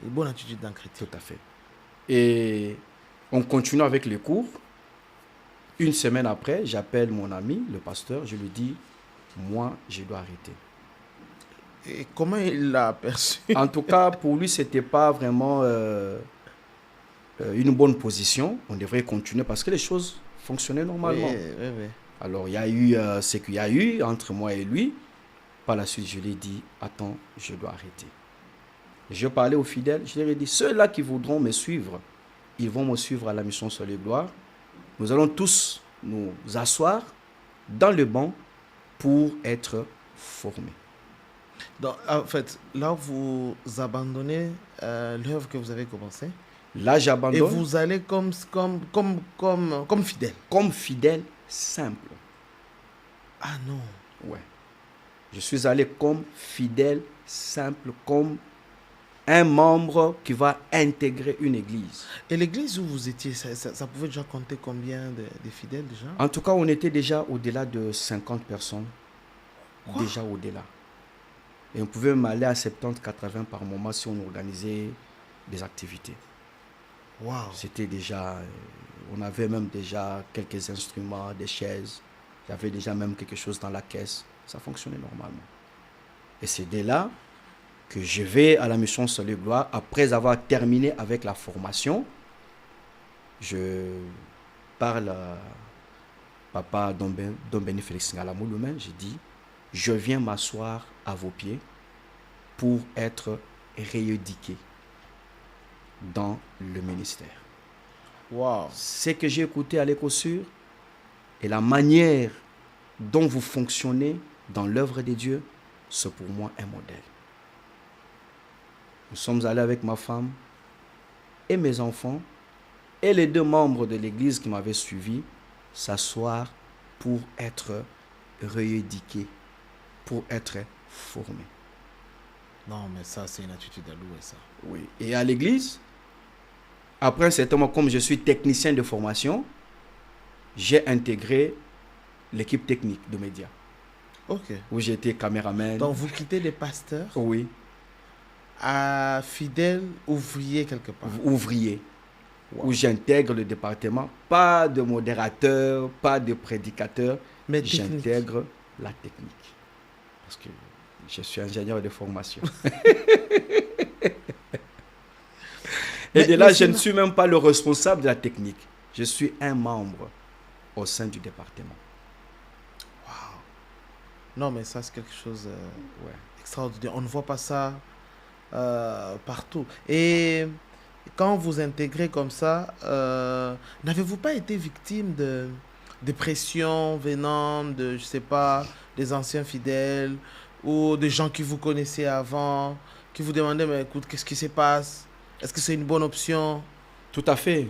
une bonne attitude d'un chrétien. Tout à fait. Et on continue avec les cours. Une semaine après, j'appelle mon ami, le pasteur, je lui dis, moi, je dois arrêter. Et comment il l'a perçu? En tout cas, pour lui, ce n'était pas vraiment une bonne position. On devrait continuer parce que les choses fonctionnaient normalement. Oui. Alors, il y a eu ce qu'il y a eu entre moi et lui. Par la suite, je lui ai dit, attends, je dois arrêter. Je parlais aux fidèles, je leur ai dit, ceux-là qui voudront me suivre, ils vont me suivre à la mission Soleil Gloire. Nous allons tous nous asseoir dans le banc pour être formés. Donc, en fait, là, vous abandonnez l'œuvre que vous avez commencée Là, et j'abandonne vous allez comme fidèle. comme fidèle simple. Ah non. Ouais. Je suis allé comme fidèle simple, comme un membre qui va intégrer une église. Et l'église où vous étiez, ça pouvait déjà compter combien de fidèles déjà? En tout cas, on était déjà au-delà de 50 personnes. Quoi? Déjà au-delà. Et on pouvait même aller à 70-80 par moment si on organisait des activités. Waouh. C'était déjà... on avait même déjà quelques instruments, des chaises. Il y avait déjà même quelque chose dans la caisse. Ça fonctionnait normalement. Et c'est dès là que je vais à la mission Soleil Gloire. Après avoir terminé avec la formation, je parle à Papa Dombeni Félix Ngalamouloumen. Je dis, je viens m'asseoir à vos pieds pour être rééduqué dans le ministère. Waouh. Ce que j'ai écouté à l'Écosur et la manière dont vous fonctionnez dans l'œuvre de Dieu, c'est pour moi un modèle. Nous sommes allés avec ma femme et mes enfants et les 2 membres de l'église qui m'avaient suivi s'asseoir pour être rééduqués, pour être formés. Non, mais ça, c'est une attitude à louer, ça. Oui. Et à l'église, après un certain moment, comme je suis technicien de formation, j'ai intégré l'équipe technique de médias, Ok. où j'étais caméraman. Donc, vous quittez les pasteurs Oui, à fidèle ouvrier quelque part. ouvrier, où j'intègre le département, pas de modérateur, pas de prédicateur, Mais technique. j'intègre la technique. Parce que je suis ingénieur de formation. Et de là, je ne suis même pas le responsable de la technique. Je suis un membre au sein du département. Non, mais ça, c'est quelque chose Ouais. extraordinaire. On ne voit pas ça partout. Et quand vous intégrez comme ça, n'avez-vous pas été victime de pressions venant de, je sais pas, des anciens fidèles ou des gens qui vous connaissaient avant, qui vous demandaient, mais écoute, qu'est-ce qui se passe? Est-ce que c'est une bonne option? Tout à fait.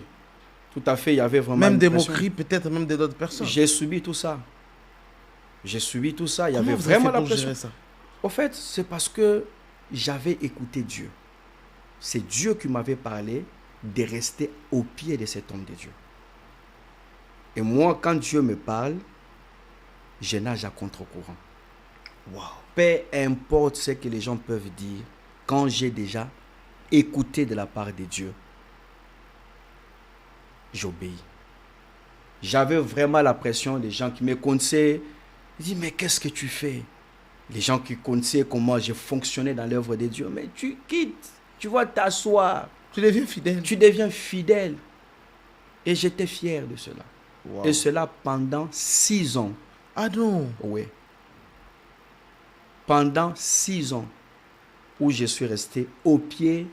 Tout à fait. Il y avait vraiment Même une des pression. moqueries, peut-être même d'autres personnes. J'ai subi tout ça. J'ai subi tout ça. Il y Comment avait vous avez vraiment fait la pour pression. gérer ça? Au fait, c'est parce que j'avais écouté Dieu. C'est Dieu qui m'avait parlé de rester au pied de cet homme de Dieu. Et moi, quand Dieu me parle, je nage à contre-courant. Waouh. Peu importe ce que les gens peuvent dire, quand j'ai déjà écouté de la part de Dieu, j'obéis. J'avais vraiment la pression des gens qui me connaissaient. Ils disent, mais qu'est-ce que tu fais? Les gens qui connaissaient comment je fonctionnais dans l'œuvre de Dieu. Mais tu quittes, tu vas t'asseoir, Tu deviens fidèle. tu deviens fidèle. Et j'étais fier de cela. Waouh. Et cela pendant 6 ans. Ah non. Oui. pendant 6 ans où je suis resté au pied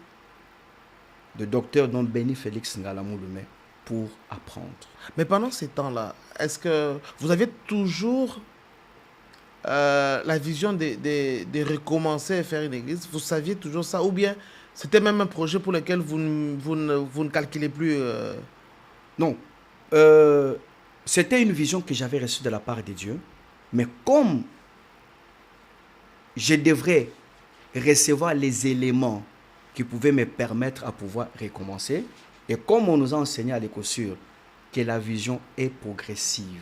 de docteur Don Béni Félix Ngalamouloumé pour apprendre. Mais pendant ces temps-là, est-ce que vous aviez toujours la vision de recommencer à faire une église? Vous saviez toujours ça? Ou bien c'était même un projet pour lequel vous ne calculez plus Non. C'était une vision que j'avais reçue de la part de Dieu. Mais comme je devrais recevoir les éléments qui pouvaient me permettre à pouvoir recommencer, et comme on nous a enseigné à l'école que la vision est progressive,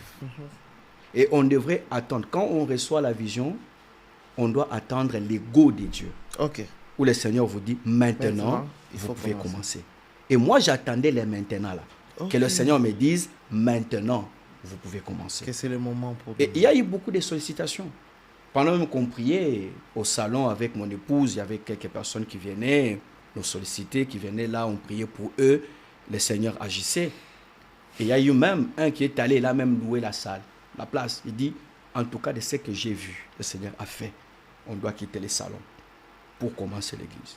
et on devrait attendre, quand on reçoit la vision, on doit attendre l'ego de Dieu. Ok. Où le Seigneur vous dit, maintenant vous pouvez commencer. Et moi, j'attendais les maintenant là. Ok. Que le Seigneur me dise, maintenant, vous pouvez commencer. Que c'est le moment pour... Et il y a eu beaucoup de sollicitations. Pendant même qu'on priait au salon avec mon épouse, il y avait quelques personnes qui venaient nous solliciter, qui venaient là, on priait pour eux. Le Seigneur agissait. Et il y a eu même un qui est allé là même louer la salle, la place. Il dit, en tout cas de ce que j'ai vu, le Seigneur a fait, on doit quitter les salons pour commencer l'église.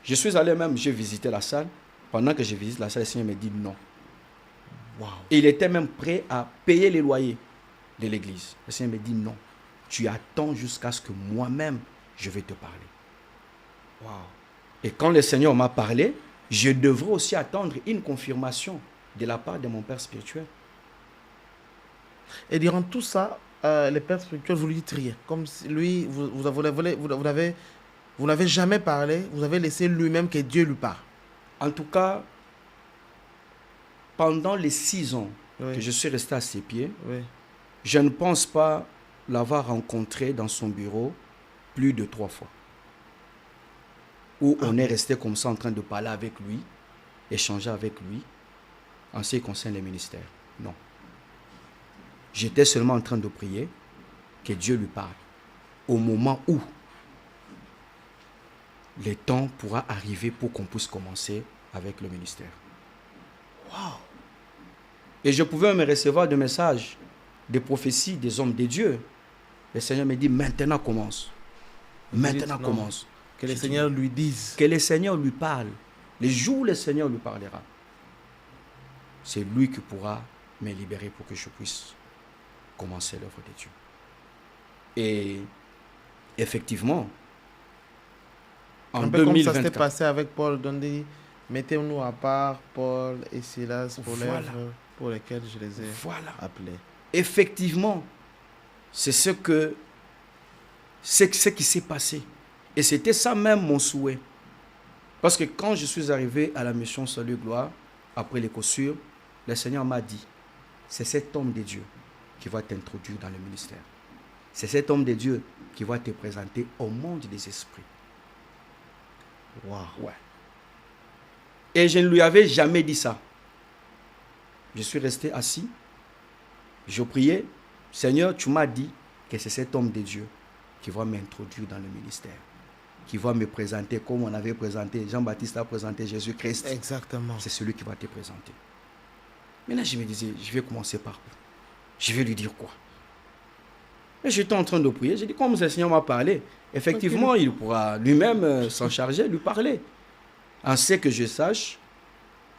Je suis allé même, j'ai visité la salle. Pendant que je visite la salle, le Seigneur me dit non. Wow. Et il était même prêt à payer les loyers de l'église. Le Seigneur me dit non. Tu attends jusqu'à ce que moi-même, je vais te parler. Wow. Et quand le Seigneur m'a parlé, je devrais aussi attendre une confirmation de la part de mon Père spirituel. Et durant tout ça, les pères spirituels, vous lui dites rien. Comme si lui, vous n'avez jamais parlé, vous avez laissé lui-même que Dieu lui parle. En tout cas, pendant les 6 ans Oui. que je suis resté à ses pieds, Oui. je ne pense pas l'avoir rencontré dans son bureau plus de 3 fois. Où on est resté comme ça en train de parler avec lui, échanger avec lui, en ce qui concerne les ministères. Non. J'étais seulement en train de prier que Dieu lui parle. Au moment où le temps pourra arriver pour qu'on puisse commencer avec le ministère. Wow. Et je pouvais me recevoir des messages, des prophéties des hommes de Dieu. Le Seigneur me dit, maintenant commence. Maintenant Non. commence. Que le Seigneur lui dise. Que le Seigneur lui parle. Les jours où le Seigneur lui parlera, c'est lui qui pourra me libérer pour que je puisse commencer l'œuvre de Dieu. Et effectivement, en Un peu comme ça s'était 2024, passé avec Paul, dont dit, mettez-nous à part Paul et Silas pour Voilà. l'œuvre pour lesquelles je les ai voilà. appelés. Effectivement, c'est ce qui s'est passé. Et c'était ça même mon souhait. Parce que quand je suis arrivé à la mission Salut Gloire, après les cossures, le Seigneur m'a dit, c'est cet homme de Dieu qui va t'introduire dans le ministère. C'est cet homme de Dieu qui va te présenter au monde des esprits. Wow. Ouais. Et je ne lui avais jamais dit ça. Je suis resté assis. Je priais. Seigneur, tu m'as dit que c'est cet homme de Dieu qui va m'introduire dans le ministère. Qui va me présenter comme on avait présenté. Jean-Baptiste a présenté Jésus-Christ. Exactement. C'est celui qui va te présenter. Maintenant, je me disais, je vais commencer par où? Je vais lui dire quoi? Et j'étais en train de prier. J'ai dit, comme le Seigneur m'a parlé, effectivement, il pourra lui-même s'en charger, lui parler. En ce que je sache,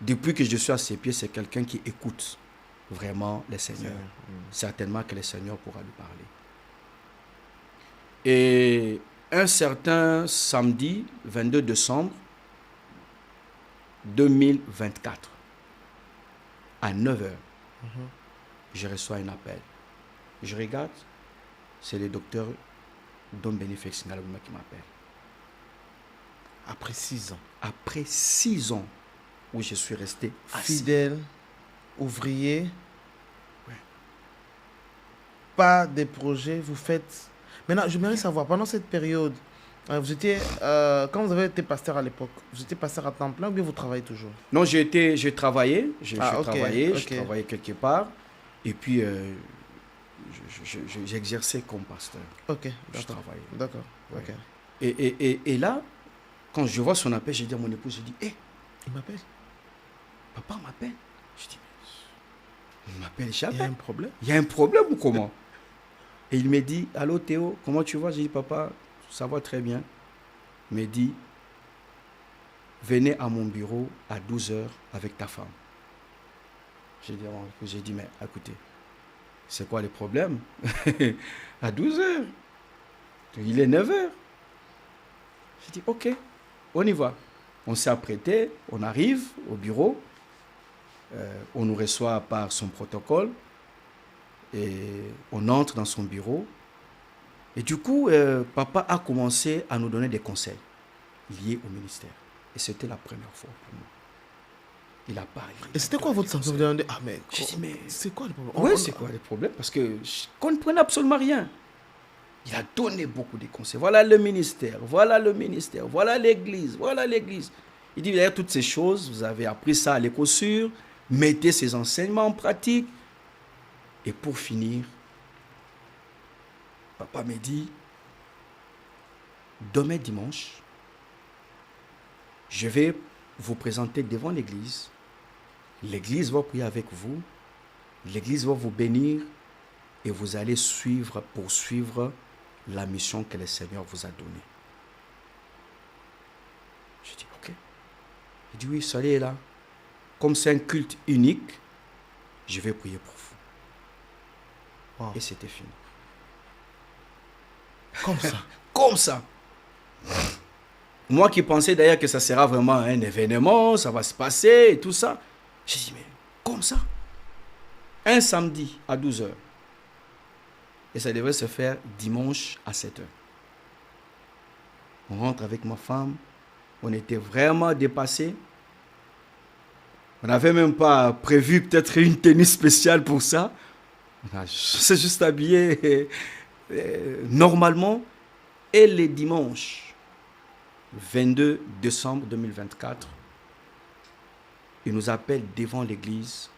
depuis que je suis à ses pieds, c'est quelqu'un qui écoute vraiment le Seigneur. Certainement que le Seigneur pourra lui parler. Et un certain samedi, 22 décembre 2024, à 9h, je reçois un appel. Je regarde, c'est le docteur Don Béni Félix Ngalamouloumé qui m'appelle. Après 6 ans. Après 6 ans où je suis resté assis. Fidèle, ouvrier. Ouais. Pas de projet, vous faites... Maintenant, j'aimerais savoir, pendant cette période, vous étiez, quand vous avez été pasteur à l'époque, vous étiez pasteur à temps plein ou bien vous travaillez toujours? Non, j'ai travaillé, j'ai travaillé quelque part. Et puis, j'exerçais comme pasteur. Ok, Je d'accord. travaillais. D'accord, Ouais. ok. Et là, quand je vois son appel, j'ai dit à mon épouse, je dis, hé, Il m'appelle. papa m'appelle. Je dis, mais il m'appelle, Il y a j'appelle. un problème. Il y a un problème ou comment? Et il me dit, allô Théo, comment tu vas? J'ai dit, papa, ça va très bien. Il me dit, venez à mon bureau à 12 heures avec ta femme. J'ai dit, mais écoutez, c'est quoi le problème? À 12 heures. Il est 9 heures. J'ai dit, ok, on y va. On s'est apprêté, on arrive au bureau, on nous reçoit par son protocole, et on entre dans son bureau. Et du coup, papa a commencé à nous donner des conseils liés au ministère. Et c'était la première fois pour moi. Il a parlé. Et c'était quoi votre sentiment? Vous avez dit, ah mais, j'ai dit, mais c'est quoi le problème? Oui, c'est quoi le problème? Parce que je ne comprenais absolument rien. Il a donné beaucoup de conseils. Voilà le ministère, voilà l'église, voilà l'église. Il dit, derrière toutes ces choses, vous avez appris ça à l'école sûre, mettez ces enseignements en pratique. Et pour finir, papa me dit, demain dimanche, je vais vous présenter devant l'église. L'église va prier avec vous. L'église va vous bénir. Et vous allez poursuivre la mission que le Seigneur vous a donnée. Je dis, ok. Il dit, oui, soyez là. Comme c'est un culte unique, je vais prier pour vous. Wow. Et c'était fini. Comme ça. Comme ça. Moi qui pensais d'ailleurs que ça sera vraiment un événement, ça va se passer et tout ça. J'ai dit, mais comme ça? Un samedi à 12 heures. Et ça devait se faire dimanche à 7 heures. On rentre avec ma femme. On était vraiment dépassés. On n'avait même pas prévu peut-être une tenue spéciale pour ça. On s'est juste habillé normalement. Et le dimanche 22 décembre 2024, il nous appelle devant l'église.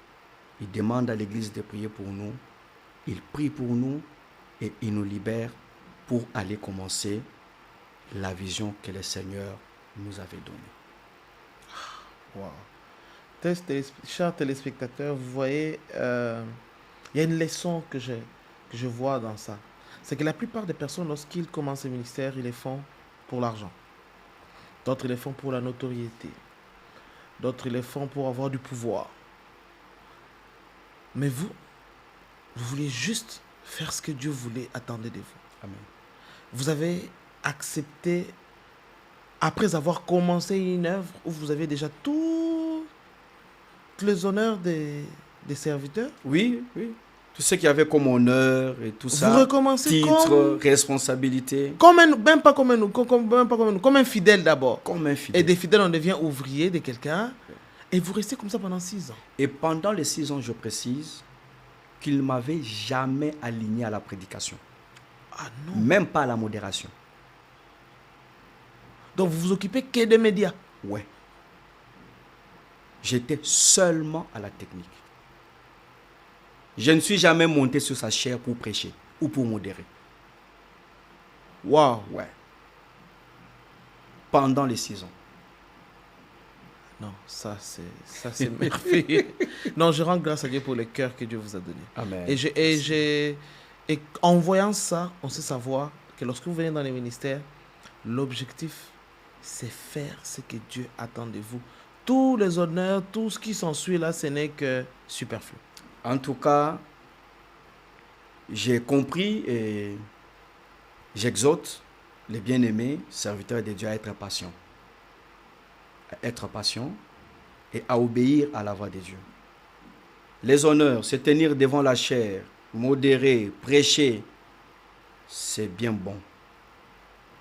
Il demande à l'église de prier pour nous. Il prie pour nous et il nous libère pour aller commencer la vision que le Seigneur nous avait donnée. Wow. Chers téléspectateurs, vous voyez, il y a une leçon que je vois dans ça. C'est que la plupart des personnes, lorsqu'ils commencent le ministère, ils les font pour l'argent. D'autres, ils les font pour la notoriété. D'autres, ils les font pour avoir du pouvoir. Mais vous voulez juste faire ce que Dieu voulait, attendez de vous. Amen. Vous avez accepté, après avoir commencé une œuvre où vous avez déjà tous les honneurs des serviteurs. Oui, oui. Tout ce qu'il y avait comme honneur et tout ça. Vous recommencez titre, responsabilité. Même pas comme nous, comme un fidèle d'abord. Comme un fidèle. Et des fidèles, on devient ouvrier de quelqu'un. Et vous restez comme ça pendant 6 ans. Et pendant les 6 ans, je précise qu'il ne m'avait jamais aligné à la prédication. Ah non. Même pas à la modération. Donc vous vous occupez que des médias? Ouais. J'étais seulement à la technique. Je ne suis jamais monté sur sa chaire pour prêcher ou pour modérer. Waouh. Ouais. Pendant les 6 ans. Non, ça c'est merveilleux. Non, je rends grâce à Dieu pour le cœur que Dieu vous a donné. Amen. Et en voyant ça, on sait savoir que lorsque vous venez dans les ministères, l'objectif, c'est faire ce que Dieu attend de vous. Tous les honneurs, tout ce qui s'ensuit là, ce n'est que superflu. En tout cas, j'ai compris et j'exhorte les bien-aimés serviteurs de Dieu à être patients. À être patients et à obéir à la voix de Dieu. Les honneurs, se tenir devant la chair, modérer, prêcher, c'est bien bon.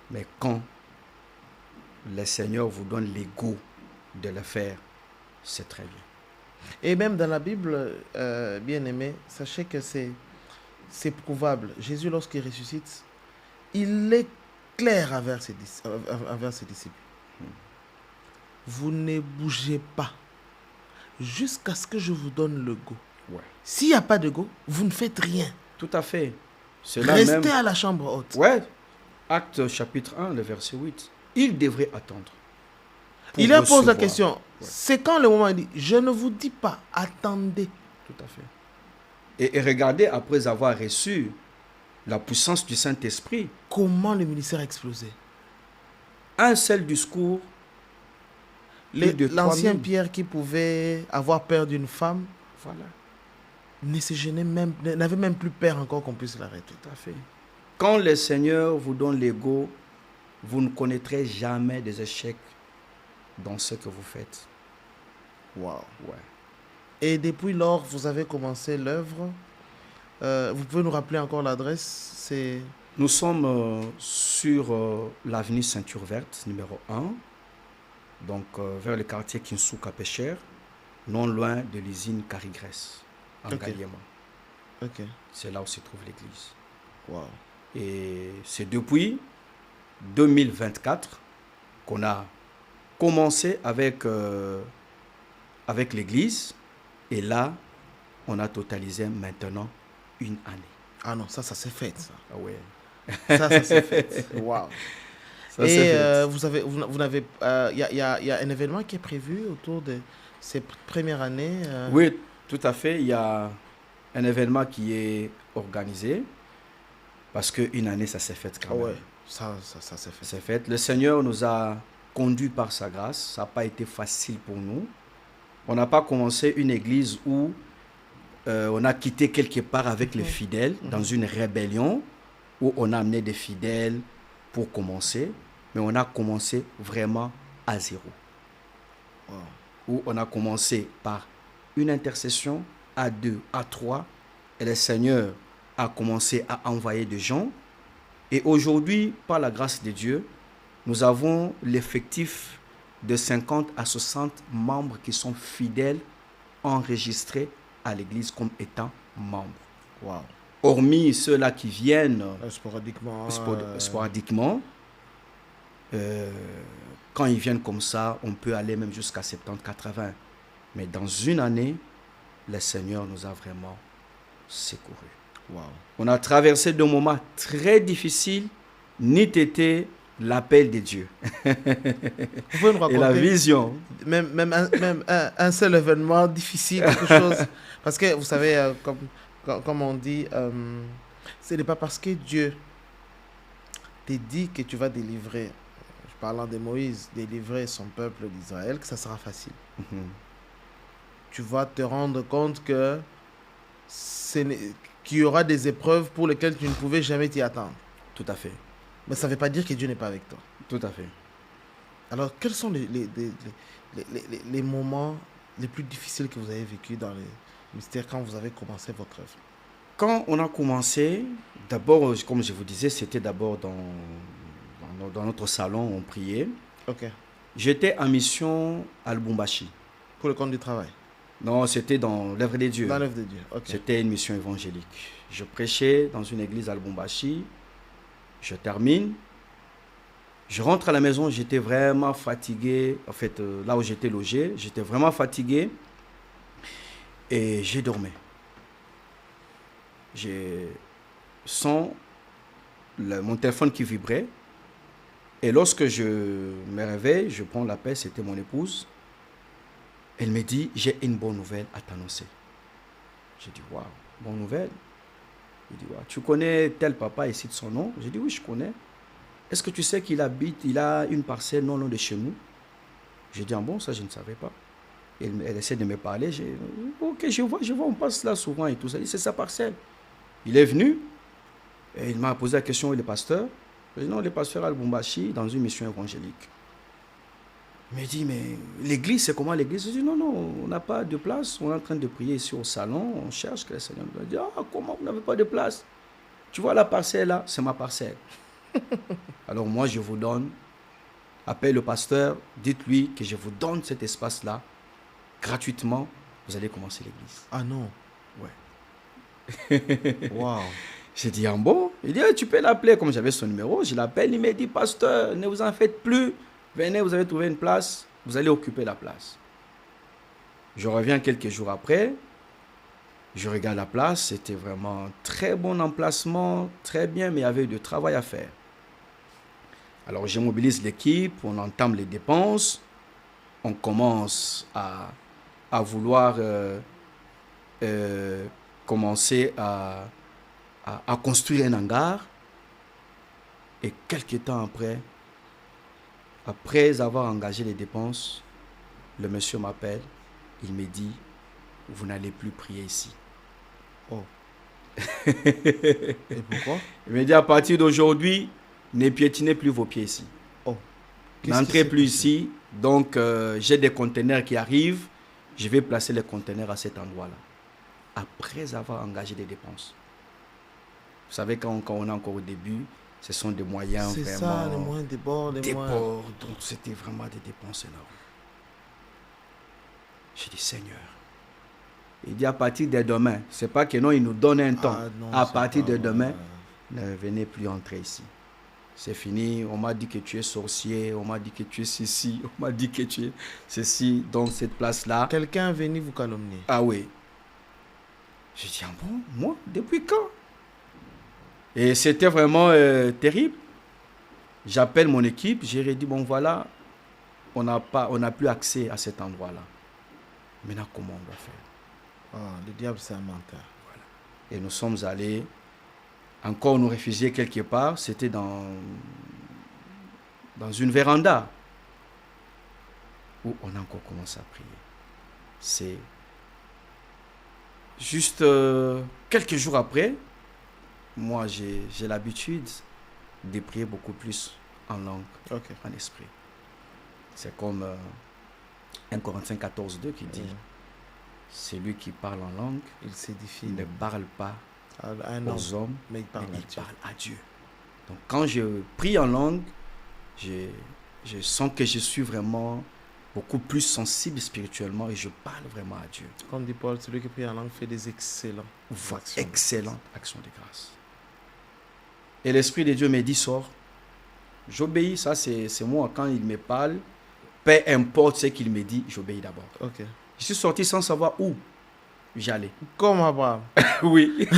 Mais quand le Seigneur vous donne le goût de le faire, c'est très bien. Et même dans la Bible, bien-aimé, sachez que c'est prouvable. Jésus, lorsqu'il ressuscite, il est clair envers ses disciples. Vous ne bougez pas jusqu'à ce que je vous donne le go. Ouais. S'il n'y a pas de go, vous ne faites rien. Tout à fait. Restez à la chambre haute. Ouais. Acte chapitre 1, le verset 8. Il devrait attendre. Il leur pose la question. Ouais. C'est quand le moment, il dit, je ne vous dis pas, attendez. Tout à fait. Et regardez, après avoir reçu La puissance du Saint-Esprit. Comment le ministère a explosé? Un seul discours. L'ancien Pierre qui pouvait avoir peur d'une femme, Voilà. n'avait même plus peur encore qu'on puisse l'arrêter. Tout à fait. Quand le Seigneur vous donne l'ego, vous ne connaîtrez jamais des échecs dans ce que vous faites. Wow. Ouais. Et depuis lors, vous avez commencé l'œuvre. Vous pouvez nous rappeler encore l'adresse? C'est... Nous sommes sur l'avenue Ceinture Verte, numéro 1, donc vers le quartier Kinsuka Péchère, non loin de l'usine Carigresse, en Galiema. Ok. C'est là où se trouve l'église. Wow. Et c'est depuis 2024 qu'on a commencé avec l'église. Et là, on a totalisé maintenant une année. Ah non, ça s'est fait, ça. Ah ouais. Ça s'est fait. Wow. Et vous n'avez... Il y a un événement qui est prévu autour de ces premières années Oui, tout à fait. Il y a un événement qui est organisé. Parce qu'une année, ça s'est fait quand même. Ouais, ça s'est fait. Ça s'est fait. Le Seigneur nous a conduits par sa grâce. Ça n'a pas été facile pour nous. On n'a pas commencé une église où on a quitté quelque part avec les fidèles dans une rébellion, où on a amené des fidèles pour commencer, mais on a commencé vraiment à zéro. Wow. Où on a commencé par une intercession, à 2, à 3, et le Seigneur a commencé à envoyer des gens. Et aujourd'hui, par la grâce de Dieu, nous avons l'effectif de 50 à 60 membres qui sont fidèles, enregistrés à l'église comme étant membres. Wow. Hormis ceux-là qui viennent sporadiquement. Quand ils viennent comme ça, on peut aller même jusqu'à 70-80. Mais dans une année, le Seigneur nous a vraiment secourus. Wow. On a traversé des moments très difficiles, n'eût été l'appel de Dieu. Vous pouvez nous raconter et la vision. Même un seul événement difficile, quelque chose. Parce que vous savez, comme on dit, ce n'est pas parce que Dieu te dit que tu vas délivrer, parlant de Moïse, délivrer son peuple d'Israël, que ça sera facile. Tu vas te rendre compte que qu'il y aura des épreuves pour lesquelles tu ne pouvais jamais t'y attendre. Tout à fait. Mais ça ne veut pas dire que Dieu n'est pas avec toi. Tout à fait. Alors, quels sont les moments les plus difficiles que vous avez vécus dans le mystère quand vous avez commencé votre œuvre? Quand on a commencé, d'abord, comme je vous disais, c'était d'abord dans notre salon, on priait. Ok. J'étais en mission à Lubumbashi. Pour le compte du travail? Non, c'était dans l'œuvre de Dieu. Dans l'œuvre de Dieu, ok. C'était une mission évangélique. Je prêchais dans une église à Lubumbashi. Je termine. Je rentre à la maison, j'étais vraiment fatigué. En fait, là où j'étais logé, j'étais vraiment fatigué. Et j'ai dormi. J'ai sens mon téléphone qui vibrait. Et lorsque je me réveille, je prends l'appel, c'était mon épouse. Elle me dit, j'ai une bonne nouvelle à t'annoncer. J'ai dit, waouh, bonne nouvelle. Il dit, waouh, tu connais tel papa ici de son nom? J'ai dit, oui, je connais. Est-ce que tu sais qu'il a une parcelle non loin de chez nous? J'ai dit, ah bon, ça je ne savais pas. Elle essaie de me parler. J'ai dit, ok, je vois, on passe là souvent et tout ça. C'est sa parcelle. Il est venu et il m'a posé la question, où est le pasteur? J'ai dit, non, le pasteur à Lubumbashi dans une mission évangélique. Il m'a dit, mais l'église, c'est comment l'église? J'ai dit, non, on n'a pas de place. On est en train de prier ici au salon. On cherche que le Seigneur nous a dit, ah, comment vous n'avez pas de place? Tu vois la parcelle là? C'est ma parcelle. Alors moi, je vous donne, appelez le pasteur, dites-lui que je vous donne cet espace-là, gratuitement. Vous allez commencer l'église. Ah non? Ouais. Wow. J'ai dit, ah bon? Il dit, tu peux l'appeler. Comme j'avais son numéro, je l'appelle. Il m'a dit, pasteur, ne vous en faites plus. Venez, vous avez trouvé une place, vous allez occuper la place. Je reviens quelques jours après, je regarde la place, c'était vraiment un très bon emplacement, très bien, mais il y avait du travail à faire. Alors je mobilise l'équipe, on entame les dépenses, on commence à vouloir commencer à à construire un hangar. Et quelques temps après avoir engagé les dépenses, le monsieur m'appelle, il me dit, vous n'allez plus prier ici. Oh. Et pourquoi? Il me dit, à partir d'aujourd'hui, ne piétinez plus vos pieds ici. Oh. N'entrez plus ici. Donc, j'ai des conteneurs qui arrivent. Je vais placer les conteneurs à cet endroit-là. Après avoir engagé des dépenses. Vous savez, quand on est encore au début, ce sont des moyens c'est vraiment... C'est ça, les moyens débordent. Donc, c'était vraiment des dépenses énormes. J'ai dit, Seigneur. Il dit, à partir de demain, c'est pas que non, il nous donne un temps. Non, à partir de demain, ne venez plus entrer ici. C'est fini. On m'a dit que tu es sorcier. On m'a dit que tu es ceci. On m'a dit que tu es ceci. Donc, cette place-là. Quelqu'un est venu vous calomnier. Ah oui. J'ai dit, ah bon, moi, depuis quand? Et c'était vraiment terrible. J'appelle mon équipe. J'ai dit, bon, voilà, on n'a plus accès à cet endroit-là. Maintenant, comment on doit faire? Le diable, c'est un menteur. Voilà. Et nous sommes allés encore nous réfugier quelque part. C'était dans une véranda où on a encore commencé à prier. C'est juste quelques jours après, moi j'ai l'habitude de prier beaucoup plus en langue, en esprit. C'est comme 1 Corinthiens 14:2 qui dit, c'est lui qui parle en langue, il s'édifie. Il ne parle pas aux hommes, mais il parle à Dieu. Donc quand je prie en langue, je sens que je suis vraiment beaucoup plus sensible spirituellement et je parle vraiment à Dieu. Comme dit Paul, celui qui prie en langue fait des excellentes actions de grâce. Et l'Esprit de Dieu me dit, sors. J'obéis, ça c'est moi. Quand il me parle, peu importe ce qu'il me dit, j'obéis d'abord. Ok. Je suis sorti sans savoir où j'allais. Comme Abraham. Oui.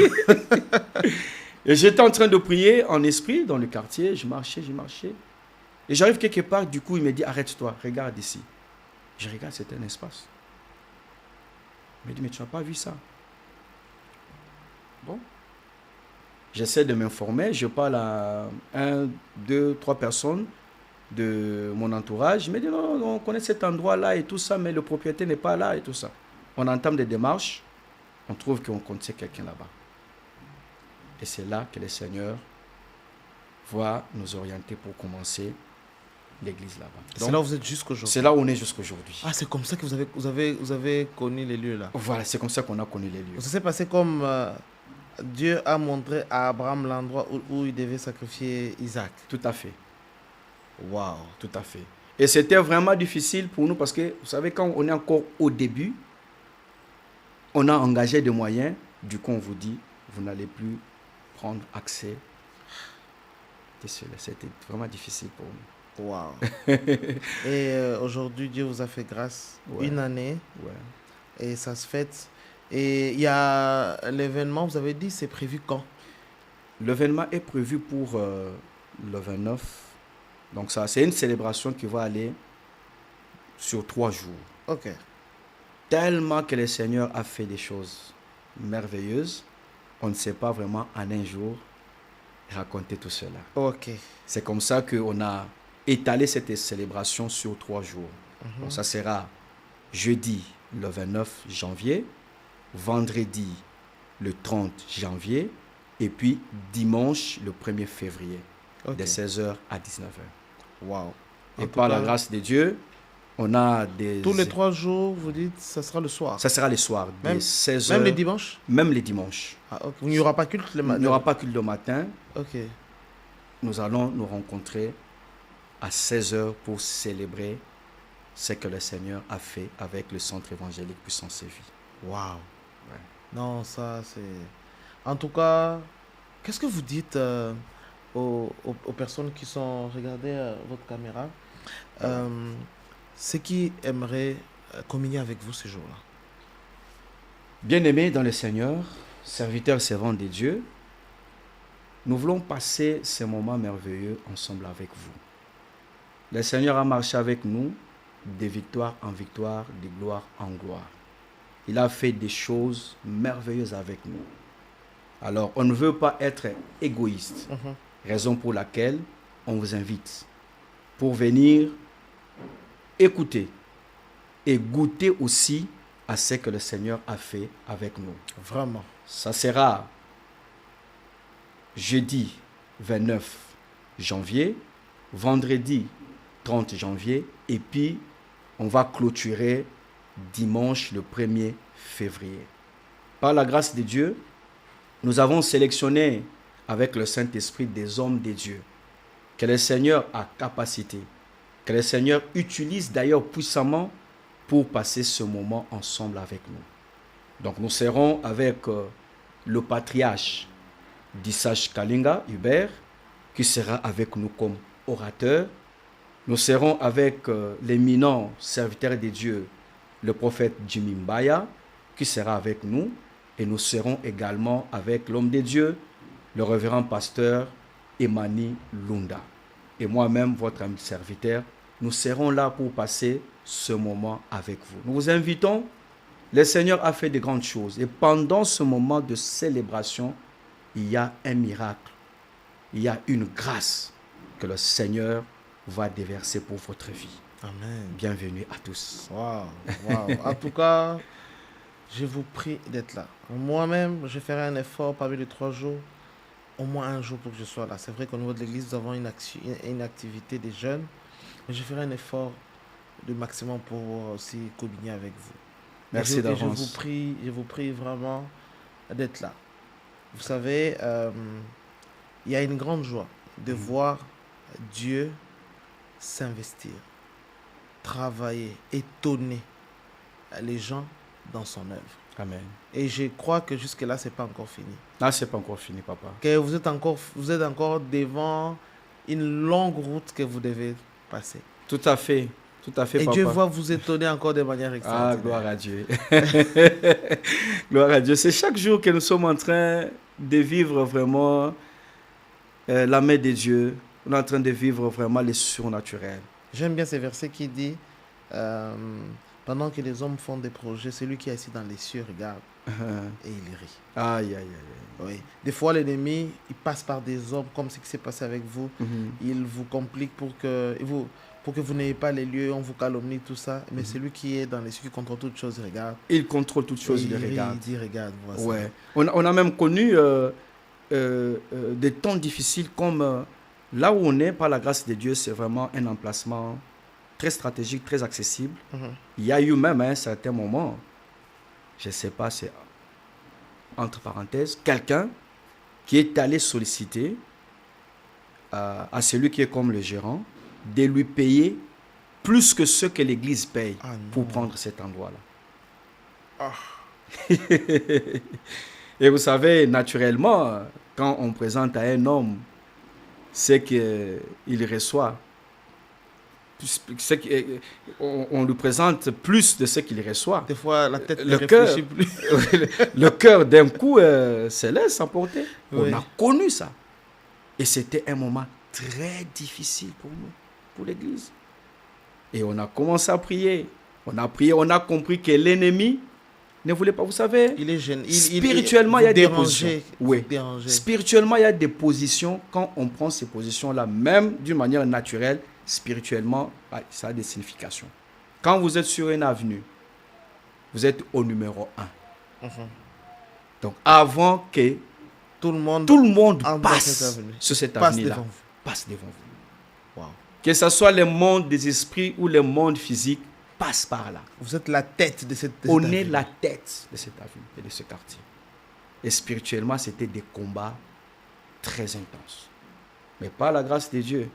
Et j'étais en train de prier en esprit dans le quartier. Je marchais. Et j'arrive quelque part, du coup, il me dit, arrête-toi, regarde ici. Je regarde, c'est un espace. Il me dit, mais tu n'as pas vu ça? Bon. J'essaie de m'informer. Je parle à 1, 2, 3 personnes de mon entourage. Je me dis, non, on connaît cet endroit-là et tout ça, mais le propriétaire n'est pas là et tout ça. On entame des démarches. On trouve qu'on connaît quelqu'un là-bas. Et c'est là que le Seigneur va nous orienter pour commencer l'église là-bas. C'est là où vous êtes jusqu'aujourd'hui. C'est là où on est jusqu'aujourd'hui. Ah, c'est comme ça que vous avez connu les lieux là. Voilà, c'est comme ça qu'on a connu les lieux. Ça s'est passé comme Dieu a montré à Abraham l'endroit où il devait sacrifier Isaac. Tout à fait. Waouh. Tout à fait. Et c'était vraiment difficile pour nous parce que, vous savez, quand on est encore au début, on a engagé des moyens. Du coup, on vous dit, vous n'allez plus prendre accès. C'était vraiment difficile pour nous. Waouh. Et aujourd'hui, Dieu vous a fait grâce. Ouais. Une année. Ouais. Et ça se fête. Et il y a l'événement, vous avez dit, c'est prévu quand? L'événement est prévu pour le 29. Donc ça, c'est une célébration qui va aller sur 3 jours. Ok. Tellement que le Seigneur a fait des choses merveilleuses, on ne sait pas vraiment en un jour raconter tout cela. Ok. C'est comme ça qu'on a étalé cette célébration sur 3 jours. Donc ça sera jeudi le 29 janvier, vendredi le 30 janvier et puis dimanche le 1er février, de 16h à 19h. Waouh. Et par la grâce de Dieu, on a des... Tous les 3 jours, vous dites, ça sera le soir? Ça sera le soir, même, dès 16h. Même les dimanches? Même les dimanches. Ah, ok. Il n'y aura pas culte le matin? Il n'y aura pas culte le matin. Ok. Nous allons nous rencontrer à 16h pour célébrer ce que le Seigneur a fait avec le centre évangélique Puissance et Vie. Waouh. Ouais. Non, ça c'est... En tout cas, qu'est-ce que vous dites aux personnes qui sont... Regardez votre caméra. Ceux qui aimeraient communier avec vous ce jour-là. Bien-aimés dans le Seigneur, serviteurs et servants de Dieu, nous voulons passer ces moments merveilleux ensemble avec vous. Le Seigneur a marché avec nous de victoire en victoire, de gloire en gloire. Il a fait des choses merveilleuses avec nous. Alors, on ne veut pas être égoïste. Raison pour laquelle on vous invite pour venir écouter et goûter aussi à ce que le Seigneur a fait avec nous. Vraiment. Ça sera jeudi 29 janvier, vendredi 30 janvier, et puis on va clôturer dimanche le 1er février. Par la grâce de Dieu, nous avons sélectionné avec le Saint-Esprit des hommes de Dieu, que le Seigneur a capacité, que le Seigneur utilise d'ailleurs puissamment pour passer ce moment ensemble avec nous. Donc nous serons avec le patriarche d'Issach Kalinga, Hubert, qui sera avec nous comme orateur. Nous serons avec l'éminent serviteur de Dieu, le prophète Jimmy Mbaya, qui sera avec nous. Et nous serons également avec l'homme de Dieu, le révérend pasteur Emani Lunda. Et moi-même, votre ami serviteur, nous serons là pour passer ce moment avec vous. Nous vous invitons. Le Seigneur a fait de grandes choses. Et pendant ce moment de célébration, il y a un miracle. Il y a une grâce que le Seigneur va déverser pour votre vie. Amen. Bienvenue à tous. Waouh, waouh. En tout cas, je vous prie d'être là. Moi-même, je ferai un effort parmi les 3 jours, au moins un jour pour que je sois là. C'est vrai qu'au niveau de l'église, nous avons une activité des jeunes, mais je ferai un effort du maximum pour aussi communier avec vous. Merci d'avance. Je vous prie vraiment d'être là. Vous savez, il y a une grande joie de voir Dieu s'investir, travailler, étonner les gens dans son œuvre. Amen. Et je crois que jusque-là, ce n'est pas encore fini. Ah, c'est pas encore fini, papa. Que vous êtes encore devant une longue route que vous devez passer. Tout à fait, Et papa. Dieu va vous étonner encore de manière Ah, extraordinaire. gloire à Dieu. Gloire à Dieu. C'est chaque jour que nous sommes en train de vivre vraiment la main de Dieu. On est en train de vivre vraiment les surnaturels. J'aime bien ce verset qui dit pendant que les hommes font des projets, celui qui est assis dans les cieux regarde et il rit. Aïe, aïe, aïe. Oui. Des fois, l'ennemi, il passe par des hommes comme ce qui s'est passé avec vous. Il vous complique pour que vous n'ayez pas les lieux, on vous calomnie, tout ça. Mais celui qui est dans les cieux, qui contrôle toutes choses, il regarde. Il contrôle toutes choses, il rit, regarde. Il dit regarde, voilà ça. Ouais. On a même connu des temps difficiles comme là où on est, par la grâce de Dieu, c'est vraiment un emplacement très stratégique, très accessible. Il y a eu même à un certain moment, je ne sais pas, c'est entre parenthèses, quelqu'un qui est allé solliciter à celui qui est comme le gérant de lui payer plus que ce que l'église paye pour prendre cet endroit-là. Et vous savez, naturellement, quand on présente à un homme ce qu'il reçoit, on lui présente plus de ce qu'il reçoit. Des fois, la tête le ne cœur, réfléchit plus. le cœur d'un coup se laisse emporter. Oui. On a connu ça. Et c'était un moment très difficile pour nous, pour l'église. Et on a commencé à prier. On a prié, on a compris que l'ennemi ne voulait pas. Vous savez, Il est jeune. spirituellement, il y a des positions. Oui. Déranger. Spirituellement, il y a des positions. Quand on prend ces positions-là, même d'une manière naturelle, spirituellement, ça a des significations. Quand vous êtes sur une avenue, vous êtes au numéro 1. Donc, avant que Tout le monde passe sur cette avenue-là, passe devant vous. Wow. Que ce soit le monde des esprits ou le monde physique, passe par là. Vous êtes la tête de cette On avenue. est la tête de cette avenue et de ce quartier. Et spirituellement, c'était des combats très intenses. Mais par la grâce de Dieu,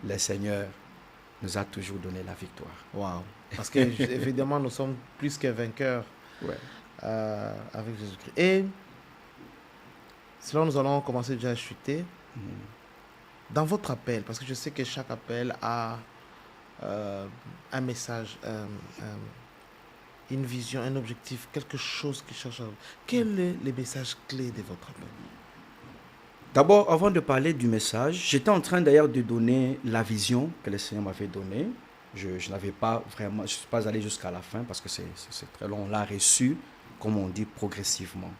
le Seigneur nous a toujours donné la victoire. Wow. Parce que, évidemment, nous sommes plus que vainqueurs avec Jésus-Christ. Et sinon, nous allons commencer déjà à chuter. Dans votre appel, parce que je sais que chaque appel a un message, une vision, un objectif, quelque chose qui cherche à... Quel est le message clé de votre appel? D'abord, avant de parler du message, j'étais en train d'ailleurs de donner la vision que le Seigneur m'avait donnée. Je n'avais pas vraiment, je ne suis pas allé jusqu'à la fin parce que c'est très long. On l'a reçu, comme on dit, progressivement.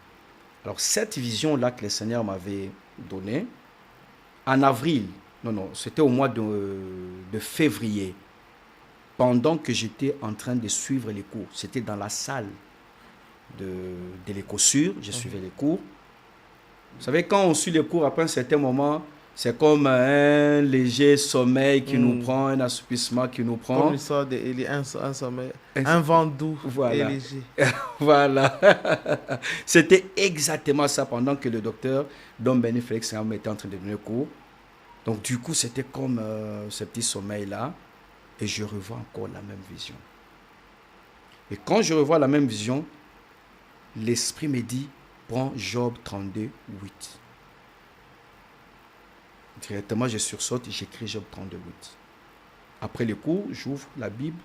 Alors, cette vision-là que le Seigneur m'avait donnée, en avril, non, c'était au mois de février, pendant que j'étais en train de suivre les cours. C'était dans la salle de l'écosur, je suivais les cours. Vous savez, quand on suit les cours, après un certain moment, c'est comme un léger sommeil qui nous prend, un assoupissement qui nous prend. Comme l'histoire un sommeil, un vent doux et léger. Voilà. C'était exactement ça pendant que le docteur Dom Benny Félix était en train de donner cours. Donc du coup, c'était comme ce petit sommeil-là. Et je revois encore la même vision. Et quand je revois la même vision, l'Esprit me dit, prends Job 32, 8. Directement, je sursaute et j'écris Job 32, 8. Après le cours, j'ouvre la Bible,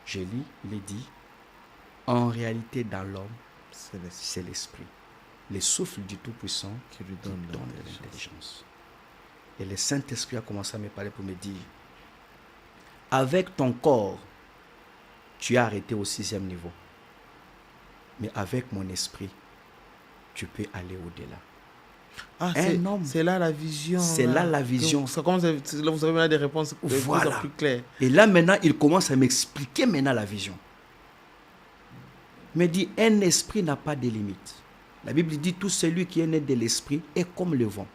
je lis, il est dit, en réalité, dans l'homme, c'est l'Esprit. Le souffle du Tout-Puissant qui lui donne de l'intelligence. Et le Saint-Esprit a commencé à me parler pour me dire, avec ton corps, tu es arrêté au 6e niveau. Mais avec mon esprit, tu peux aller au-delà. Ah, c'est là la vision. C'est là la vision. Là, vous avez maintenant des réponses plus claires. Et là, maintenant, il commence à m'expliquer maintenant la vision. Il me dit, un esprit n'a pas de limite. La Bible dit, tout celui qui est né de l'esprit est comme le vent.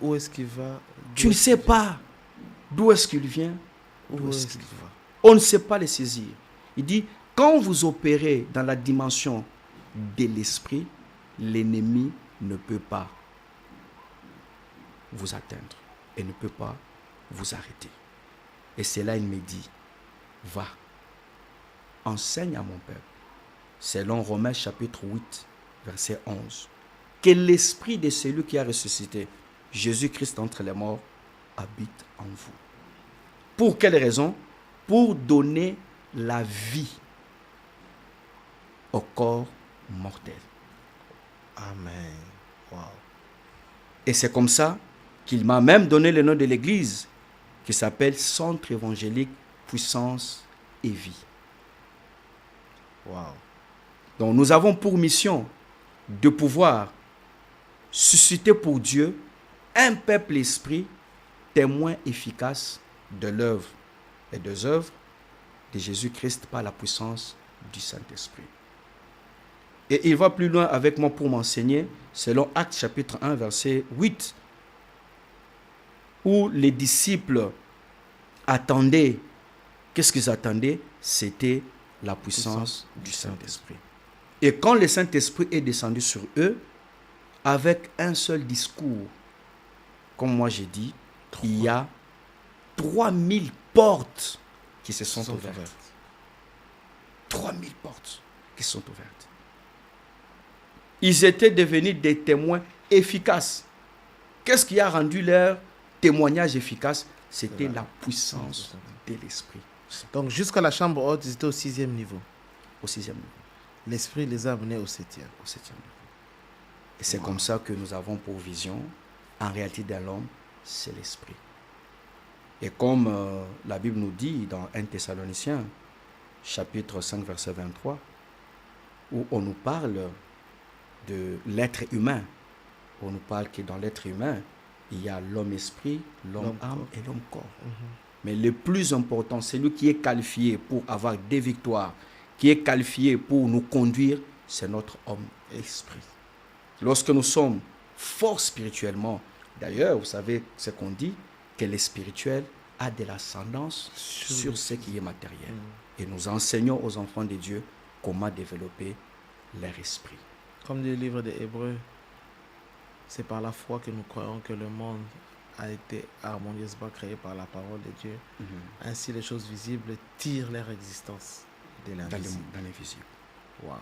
Où est-ce qu'il va? Tu ne sais pas d'où est-ce qu'il vient, d'où est-ce qu'il va. On ne sait pas le saisir. Il dit, quand vous opérez dans la dimension de l'esprit, l'ennemi ne peut pas vous atteindre et ne peut pas vous arrêter. Et c'est là il me dit, va, enseigne à mon peuple, selon Romains chapitre 8, verset 11, que l'esprit de celui qui a ressuscité Jésus-Christ entre les morts habite en vous. Pour quelle raison? Pour donner la vie au corps mortel. Amen. Wow. Et c'est comme ça qu'il m'a même donné le nom de l'église qui s'appelle Centre évangélique Puissance et Vie. Wow. Donc nous avons pour mission de pouvoir susciter pour Dieu un peuple esprit témoin efficace de l'œuvre et des œuvres de Jésus-Christ par la puissance du Saint-Esprit. Et il va plus loin avec moi pour m'enseigner, selon Actes chapitre 1, verset 8, où les disciples attendaient. Qu'est-ce qu'ils attendaient? C'était la puissance du Saint-Esprit. Et quand le Saint-Esprit est descendu sur eux, avec un seul discours, comme moi j'ai dit, il y a 3000 portes qui se sont ouvertes. 3000 portes qui sont ouvertes. Ils étaient devenus des témoins efficaces. Qu'est-ce qui a rendu leur témoignage efficace? C'était la puissance de l'Esprit. Donc jusqu'à la chambre haute, ils étaient au 6e niveau. Au 6e niveau. L'Esprit les a amenés au 7e. Au 7e niveau. Et c'est comme ça que nous avons pour vision, en réalité dans l'homme, c'est l'Esprit. Et comme la Bible nous dit dans 1 Thessaloniciens, chapitre 5, verset 23, où on nous parle de l'être humain. On nous parle que dans l'être humain, il y a l'homme-esprit, l'homme-âme et l'homme-corps. Mais le plus important, c'est lui qui est qualifié pour avoir des victoires, qui est qualifié pour nous conduire, c'est notre homme-esprit. Lorsque nous sommes forts spirituellement, d'ailleurs, vous savez ce qu'on dit, que le spirituel a de l'ascendance sur ce qui est matériel. Et nous enseignons aux enfants de Dieu comment développer leur esprit. Comme dit le livre des Hébreux, c'est par la foi que nous croyons que le monde a été harmonieusement créé par la parole de Dieu. Ainsi, les choses visibles tirent leur existence de l'invisible. Dans l'invisible. Wow.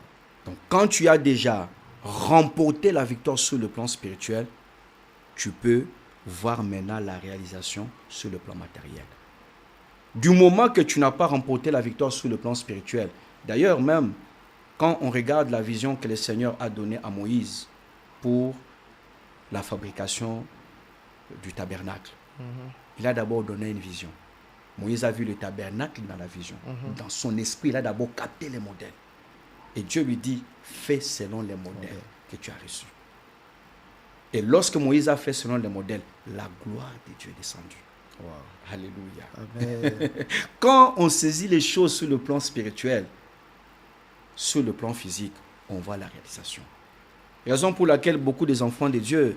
Donc, quand tu as déjà remporté la victoire sur le plan spirituel, tu peux voir maintenant la réalisation sur le plan matériel. Du moment que tu n'as pas remporté la victoire sur le plan spirituel, d'ailleurs même, quand on regarde la vision que le Seigneur a donnée à Moïse pour la fabrication du tabernacle, il a d'abord donné une vision. Moïse a vu le tabernacle dans la vision. Dans son esprit, il a d'abord capté les modèles. Et Dieu lui dit, fais selon les modèles que tu as reçus. Et lorsque Moïse a fait selon les modèles, la gloire de Dieu est descendue. Wow. Alléluia. Amen. Quand on saisit les choses sur le plan spirituel, sur le plan physique, on voit la réalisation. Raison pour laquelle beaucoup des enfants de Dieu,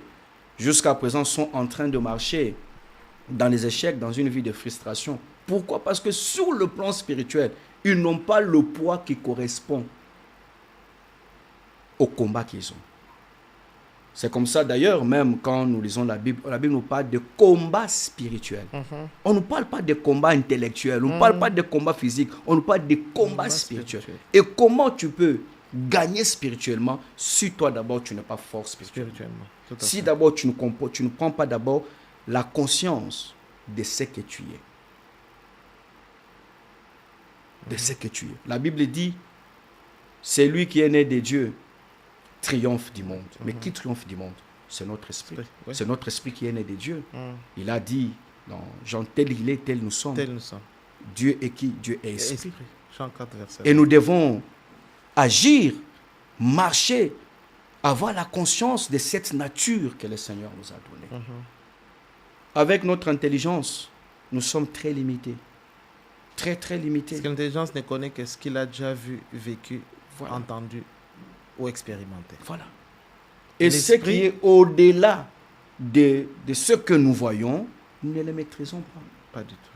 jusqu'à présent, sont en train de marcher dans les échecs, dans une vie de frustration. Pourquoi? Parce que sur le plan spirituel, ils n'ont pas le poids qui correspond au combat qu'ils ont. C'est comme ça d'ailleurs, même quand nous lisons la Bible nous parle de combat spirituel. On ne nous parle pas de combat intellectuel, on ne parle pas de combat physique, on nous parle de combat spirituel. Et comment tu peux gagner spirituellement si toi d'abord tu n'es pas fort spirituellement. Si d'abord tu ne prends pas d'abord la conscience de ce que tu es. De ce que tu es. La Bible dit, c'est lui qui est né de Dieu triomphe du monde. Mais qui triomphe du monde? C'est notre esprit. Oui. C'est notre esprit qui est né de Dieu. Il a dit, dans Jean, tel il est, tel nous sommes. Tel nous sommes. Dieu est qui? Dieu est esprit. Jean 4, verset. Et nous devons agir, marcher, avoir la conscience de cette nature que le Seigneur nous a donnée. Avec notre intelligence, nous sommes très limités. Très, très limités. Parce que l'intelligence ne connaît que ce qu'il a déjà vu, vécu, entendu ou expérimenté. Voilà. Et ce qui est au-delà de ce que nous voyons, nous ne le maîtrisons pas. Pas du tout.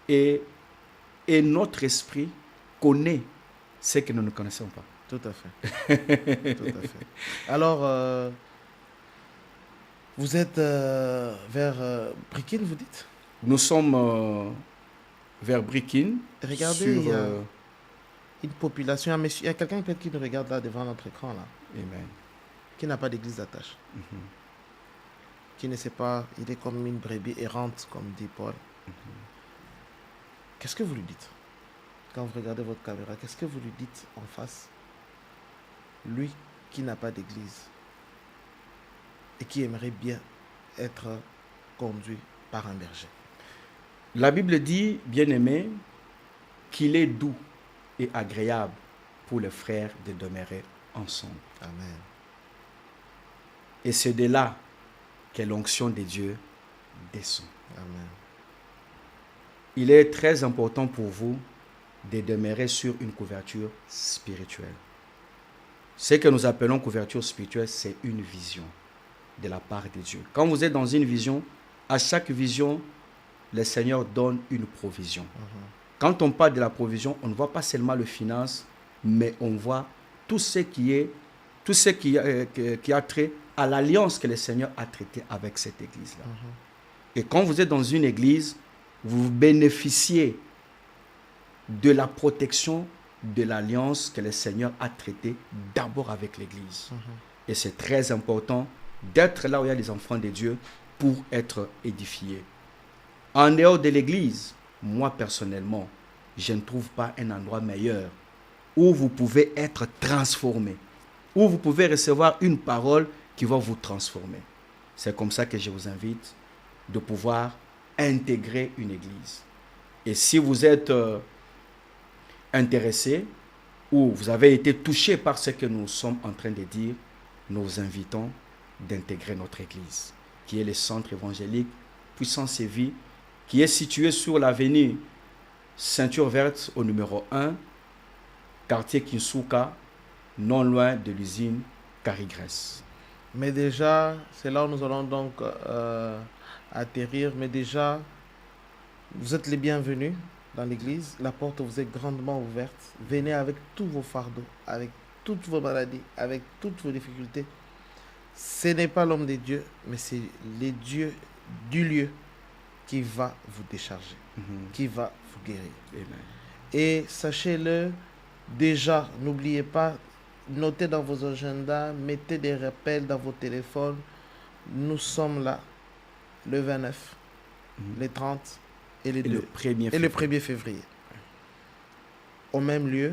Et notre esprit connaît ce que nous ne connaissons pas. Tout à fait. Tout à fait. Alors, vous êtes vers Brikin, vous dites? Nous sommes vers Brikin. Regardez, il y a une population, il y a quelqu'un peut-être qui nous regarde là devant notre écran, là. Amen. Qui n'a pas d'église d'attache. Qui ne sait pas, il est comme une brebis errante, comme dit Paul. Qu'est-ce que vous lui dites? Quand vous regardez votre caméra, qu'est-ce que vous lui dites en face? Lui qui n'a pas d'église et qui aimerait bien être conduit par un berger. La Bible dit, bien-aimé, qu'il est doux et agréable pour les frères de demeurer ensemble. Amen. Et c'est de là que l'onction de Dieu descend. Amen. Il est très important pour vous de demeurer sur une couverture spirituelle. Ce que nous appelons couverture spirituelle, c'est une vision de la part de Dieu. Quand vous êtes dans une vision, à chaque vision, le Seigneur donne une provision. Quand on parle de la provision, on ne voit pas seulement le finance, mais on voit tout ce qui a trait à l'alliance que le Seigneur a traitée avec cette église-là. Et quand vous êtes dans une église, vous bénéficiez de la protection de l'alliance que le Seigneur a traitée d'abord avec l'église. Et c'est très important d'être là où il y a les enfants de Dieu pour être édifiés. En dehors de l'église, moi personnellement, je ne trouve pas un endroit meilleur où vous pouvez être transformé, où vous pouvez recevoir une parole qui va vous transformer. C'est comme ça que je vous invite de pouvoir intégrer une église. Et si vous êtes intéressé ou vous avez été touché par ce que nous sommes en train de dire, nous vous invitons d'intégrer notre église, qui est le centre évangélique Puissance et Vie, qui est situé sur l'avenue Ceinture Verte au numéro 1, quartier Kinsuka, non loin de l'usine Carigresse. Mais déjà, c'est là où nous allons donc atterrir. Mais déjà, vous êtes les bienvenus dans l'église. La porte vous est grandement ouverte. Venez avec tous vos fardeaux, avec toutes vos maladies, avec toutes vos difficultés. Ce n'est pas l'homme des dieux, mais c'est les dieux du lieu qui va vous décharger, qui va vous guérir. Amen. Et sachez-le, déjà, n'oubliez pas, notez dans vos agendas, mettez des rappels dans vos téléphones. Nous sommes là le 29, le 30 et le 1er février. Au même lieu,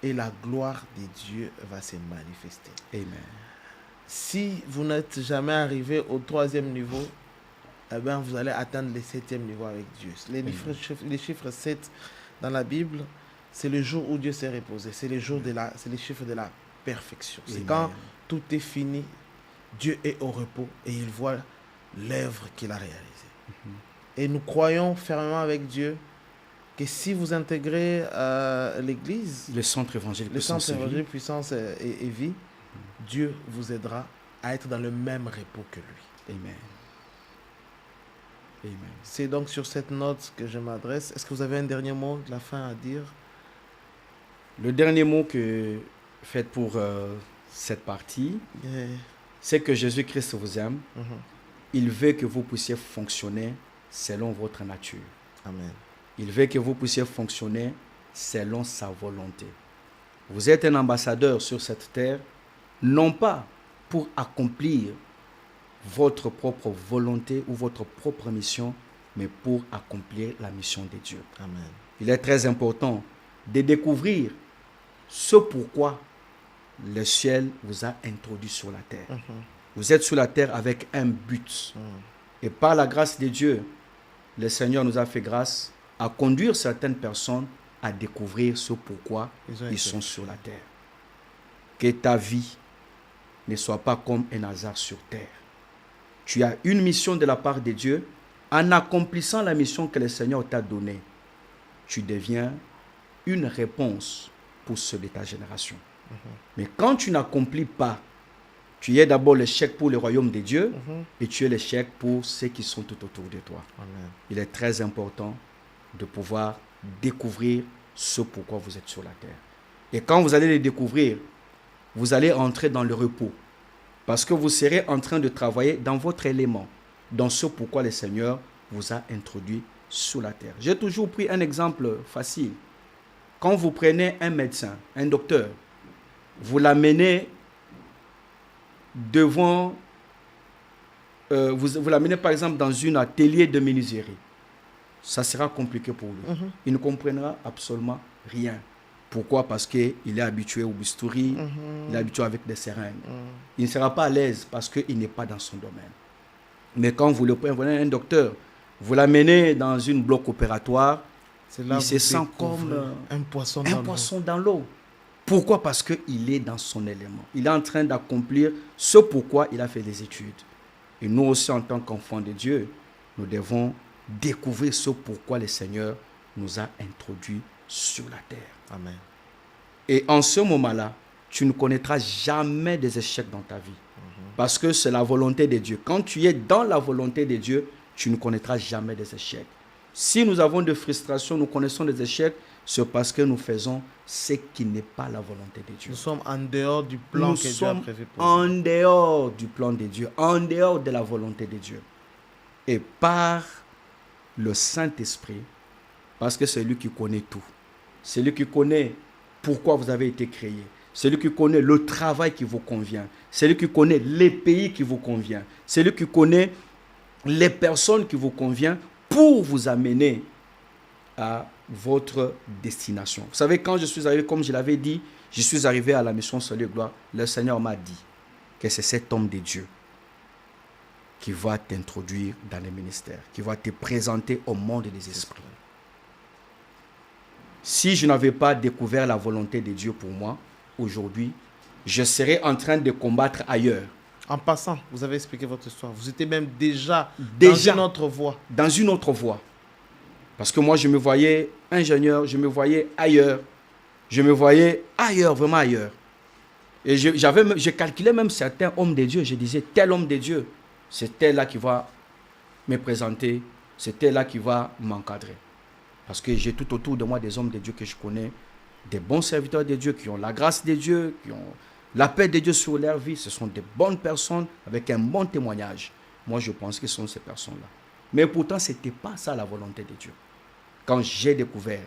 et la gloire de Dieu va se manifester. Amen. Si vous n'êtes jamais arrivé au 3e niveau, eh bien, vous allez atteindre le 7e niveau avec Dieu. Les chiffres 7 dans la Bible, c'est le jour où Dieu s'est reposé. C'est les chiffres de la perfection. C'est Amen. quand tout est fini, Dieu est au repos et il voit l'œuvre qu'il a réalisée. Et nous croyons fermement avec Dieu que si vous intégrez l'Église, Le centre évangélique le Puissance centre et Vie, évangélique puissance et vie, Dieu vous aidera à être dans le même repos que lui. Amen. Amen. C'est donc sur cette note que je m'adresse. Est-ce que vous avez un dernier mot de la fin à dire? Le dernier mot que faites pour cette partie, Yeah. c'est que Jésus-Christ vous aime. Mhm. Il veut que vous puissiez fonctionner selon votre nature. Amen. Il veut que vous puissiez fonctionner selon sa volonté. Vous êtes un ambassadeur sur cette terre, non pas pour accomplir votre propre volonté ou votre propre mission, mais pour accomplir la mission de Dieu. Amen. Il est très important de découvrir ce pourquoi le ciel vous a introduit sur la terre. Mhm. Vous êtes sur la terre avec un but. Mhm. Et par la grâce de Dieu, le Seigneur nous a fait grâce à conduire certaines personnes à découvrir ce pourquoi Ils ont ils été sont sur la terre. Que ta vie ne soit pas comme un hasard sur terre. Tu as une mission de la part de Dieu. En accomplissant la mission que le Seigneur t'a donnée, tu deviens une réponse pour ceux de ta génération. Mais quand tu n'accomplis pas, tu es d'abord l'échec pour le royaume de Dieu et tu es l'échec pour ceux qui sont tout autour de toi. Amen. Il est très important de pouvoir découvrir ce pourquoi vous êtes sur la terre. Et quand vous allez le découvrir, vous allez entrer dans le repos. Parce que vous serez en train de travailler dans votre élément, dans ce pourquoi le Seigneur vous a introduit sur la terre. J'ai toujours pris un exemple facile. Quand vous prenez un médecin, un docteur, vous l'amenez devant, vous l'amenez par exemple dans un atelier de menuiserie. Ça sera compliqué pour lui. Il ne comprendra absolument rien. Pourquoi? Parce qu'il est habitué au bistouri, il est habitué avec des seringues. Il ne sera pas à l'aise parce qu'il n'est pas dans son domaine. Mais quand vous le prenez un docteur, vous l'amenez dans une bloc opératoire, C'est là il que se vous sent découvrez comme un poisson un dans l'eau. poisson dans l'eau. Pourquoi? Parce qu'il est dans son élément. Il est en train d'accomplir ce pourquoi il a fait des études. Et nous aussi, en tant qu'enfants de Dieu, nous devons découvrir ce pourquoi le Seigneur nous a introduits sur la terre. Amen. Et en ce moment-là, tu ne connaîtras jamais des échecs dans ta vie. Parce que c'est la volonté de Dieu. Quand tu es dans la volonté de Dieu, tu ne connaîtras jamais des échecs. Si nous avons des frustrations, nous connaissons des échecs, c'est parce que nous faisons ce qui n'est pas la volonté de Dieu. Nous sommes en dehors du plan Nous que Dieu a sommes prévu pour en nous. dehors du plan de Dieu, en dehors de la volonté de Dieu. Et par le Saint-Esprit, parce que c'est lui qui connaît tout. C'est lui qui connaît pourquoi vous avez été créé. C'est lui qui connaît le travail qui vous convient. C'est lui qui connaît les pays qui vous convient. C'est lui qui connaît les personnes qui vous conviennent pour vous amener à votre destination. Vous savez, quand je suis arrivé, comme je l'avais dit, je suis arrivé à la mission Salut et Gloire, le Seigneur m'a dit que c'est cet homme de Dieu qui va t'introduire dans les ministères, qui va te présenter au monde des esprits. Si je n'avais pas découvert la volonté de Dieu pour moi, aujourd'hui, je serais en train de combattre ailleurs. En passant, vous avez expliqué votre histoire. Vous étiez même déjà Déjà. dans une autre voie. Dans une autre voie. Parce que moi, je me voyais ingénieur, je me voyais ailleurs. Je me voyais ailleurs, vraiment ailleurs. Et je calculais même certains hommes de Dieu. Je disais, tel homme de Dieu, c'est tel là qui va me présenter, c'est tel là qui va m'encadrer. Parce que j'ai tout autour de moi des hommes de Dieu que je connais, des bons serviteurs de Dieu qui ont la grâce de Dieu, qui ont la paix de Dieu sur leur vie. Ce sont des bonnes personnes avec un bon témoignage. Moi, je pense que ce sont ces personnes-là. Mais pourtant, ce n'était pas ça la volonté de Dieu. Quand j'ai découvert,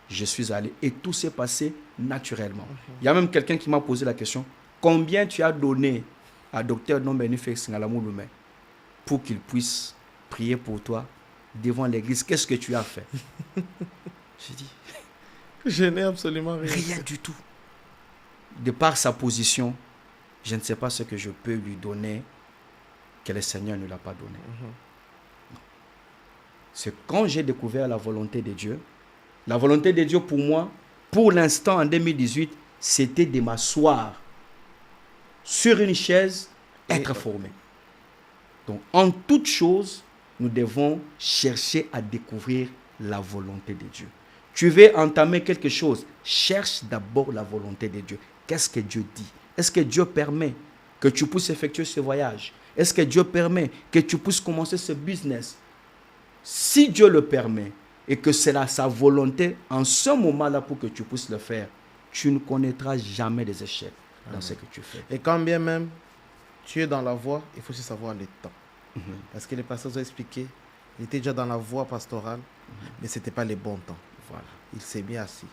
je suis allé et tout s'est passé naturellement. Il y a même quelqu'un qui m'a posé la question, combien tu as donné à Dr. Nombeni Félix Ngalamouloumé pour qu'il puisse prier pour toi devant l'église? Qu'est-ce que tu as fait? J'ai dit, Je n'ai absolument rien. rien du tout. De par sa position, je ne sais pas ce que je peux lui donner que le Seigneur ne l'a pas donné. C'est quand j'ai découvert la volonté de Dieu. La volonté de Dieu pour moi, pour l'instant, en 2018, c'était de m'asseoir sur une chaise, être formé. Donc, en toute chose, nous devons chercher à découvrir la volonté de Dieu. Tu veux entamer quelque chose, cherche d'abord la volonté de Dieu. Qu'est-ce que Dieu dit? Est-ce que Dieu permet que tu puisses effectuer ce voyage? Est-ce que Dieu permet que tu puisses commencer ce business? Si Dieu le permet et que c'est là sa volonté, en ce moment-là pour que tu puisses le faire, tu ne connaîtras jamais des échecs dans ce que tu fais. Et quand bien même tu es dans la voie, il faut aussi savoir le temps. Parce que les pasteurs ont expliqué, il était déjà dans la voie pastorale, mais ce n'était pas les bons temps. Voilà. Il s'est mis assis.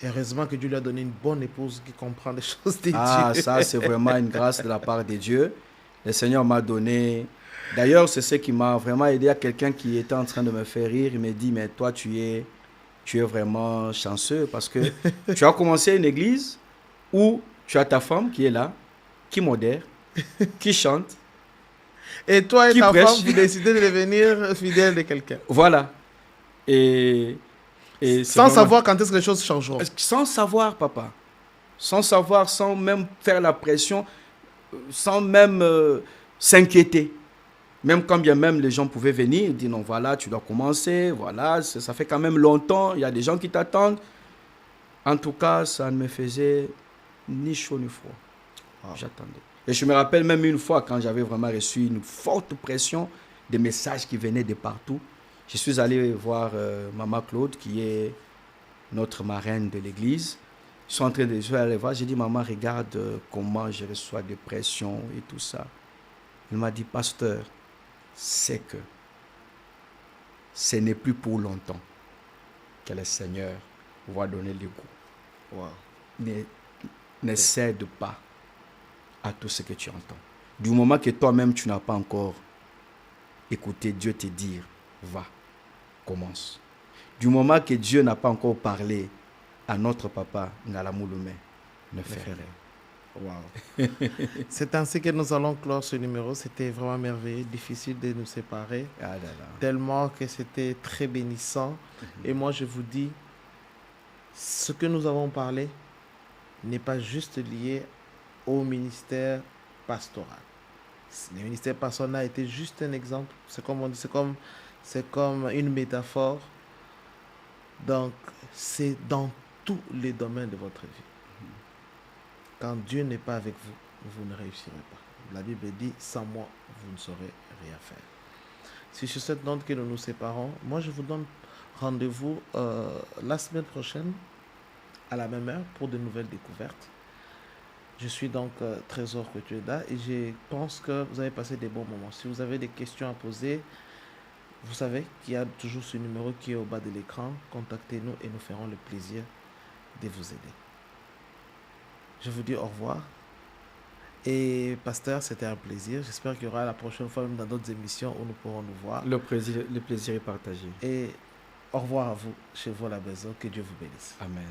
Heureusement que Dieu lui a donné une bonne épouse qui comprend les choses de Ah, Dieu. ça, c'est vraiment une grâce de la part de Dieu. Le Seigneur m'a donné... D'ailleurs, c'est ce qui m'a vraiment aidé à quelqu'un qui était en train de me faire rire. Il me dit, mais toi, tu es vraiment chanceux parce que tu as commencé une église où tu as ta femme qui est là, qui modère, qui chante. Et toi et Qui ta prêche. femme, vous décidez de devenir fidèle de quelqu'un. Voilà. Et c'est Sans vraiment- savoir quand est-ce que les choses changeront. Sans savoir, papa. Sans savoir, sans même faire la pression, sans même s'inquiéter. Même quand bien même les gens pouvaient venir, dire non, voilà, tu dois commencer, voilà, ça fait quand même longtemps, il y a des gens qui t'attendent. En tout cas, ça ne me faisait ni chaud ni froid. J'attendais. Et je me rappelle même une fois quand j'avais vraiment reçu une forte pression, des messages qui venaient de partout. Je suis allé voir Maman Claude, qui est notre marraine de l'église. Je suis allé voir, j'ai dit, maman, regarde comment je reçois des pressions et tout ça. Elle m'a dit, pasteur, c'est que ce n'est plus pour longtemps que le Seigneur va donner le goût. Wow. Ne cède pas à tout ce que tu entends. Du moment que toi-même, tu n'as pas encore écouté Dieu te dire, va, commence. Du moment que Dieu n'a pas encore parlé à notre papa, Ngalamouloumé, ne fais rien. Wow. C'est ainsi que nous allons clore ce numéro. C'était vraiment merveilleux, difficile de nous séparer, Ah là là. tellement que c'était très bénissant. Et moi, je vous dis, ce que nous avons parlé n'est pas juste lié au ministère pastoral. Le ministère pastoral a été juste un exemple. C'est comme on dit, c'est comme une métaphore. Donc, c'est dans tous les domaines de votre vie. Quand Dieu n'est pas avec vous, vous ne réussirez pas. La Bible dit, sans moi, vous ne saurez rien faire. C'est sur cette note que nous nous séparons. Moi, je vous donne rendez-vous la semaine prochaine, à la même heure, pour de nouvelles découvertes. Je suis donc Trésor que tu es là et je pense que vous avez passé des bons moments. Si vous avez des questions à poser, vous savez qu'il y a toujours ce numéro qui est au bas de l'écran. Contactez-nous et nous ferons le plaisir de vous aider. Je vous dis au revoir. Et pasteur, c'était un plaisir. J'espère qu'il y aura la prochaine fois, même dans d'autres émissions, où nous pourrons nous voir. Le plaisir est partagé. Et au revoir à vous, chez vous à la maison. Que Dieu vous bénisse. Amen.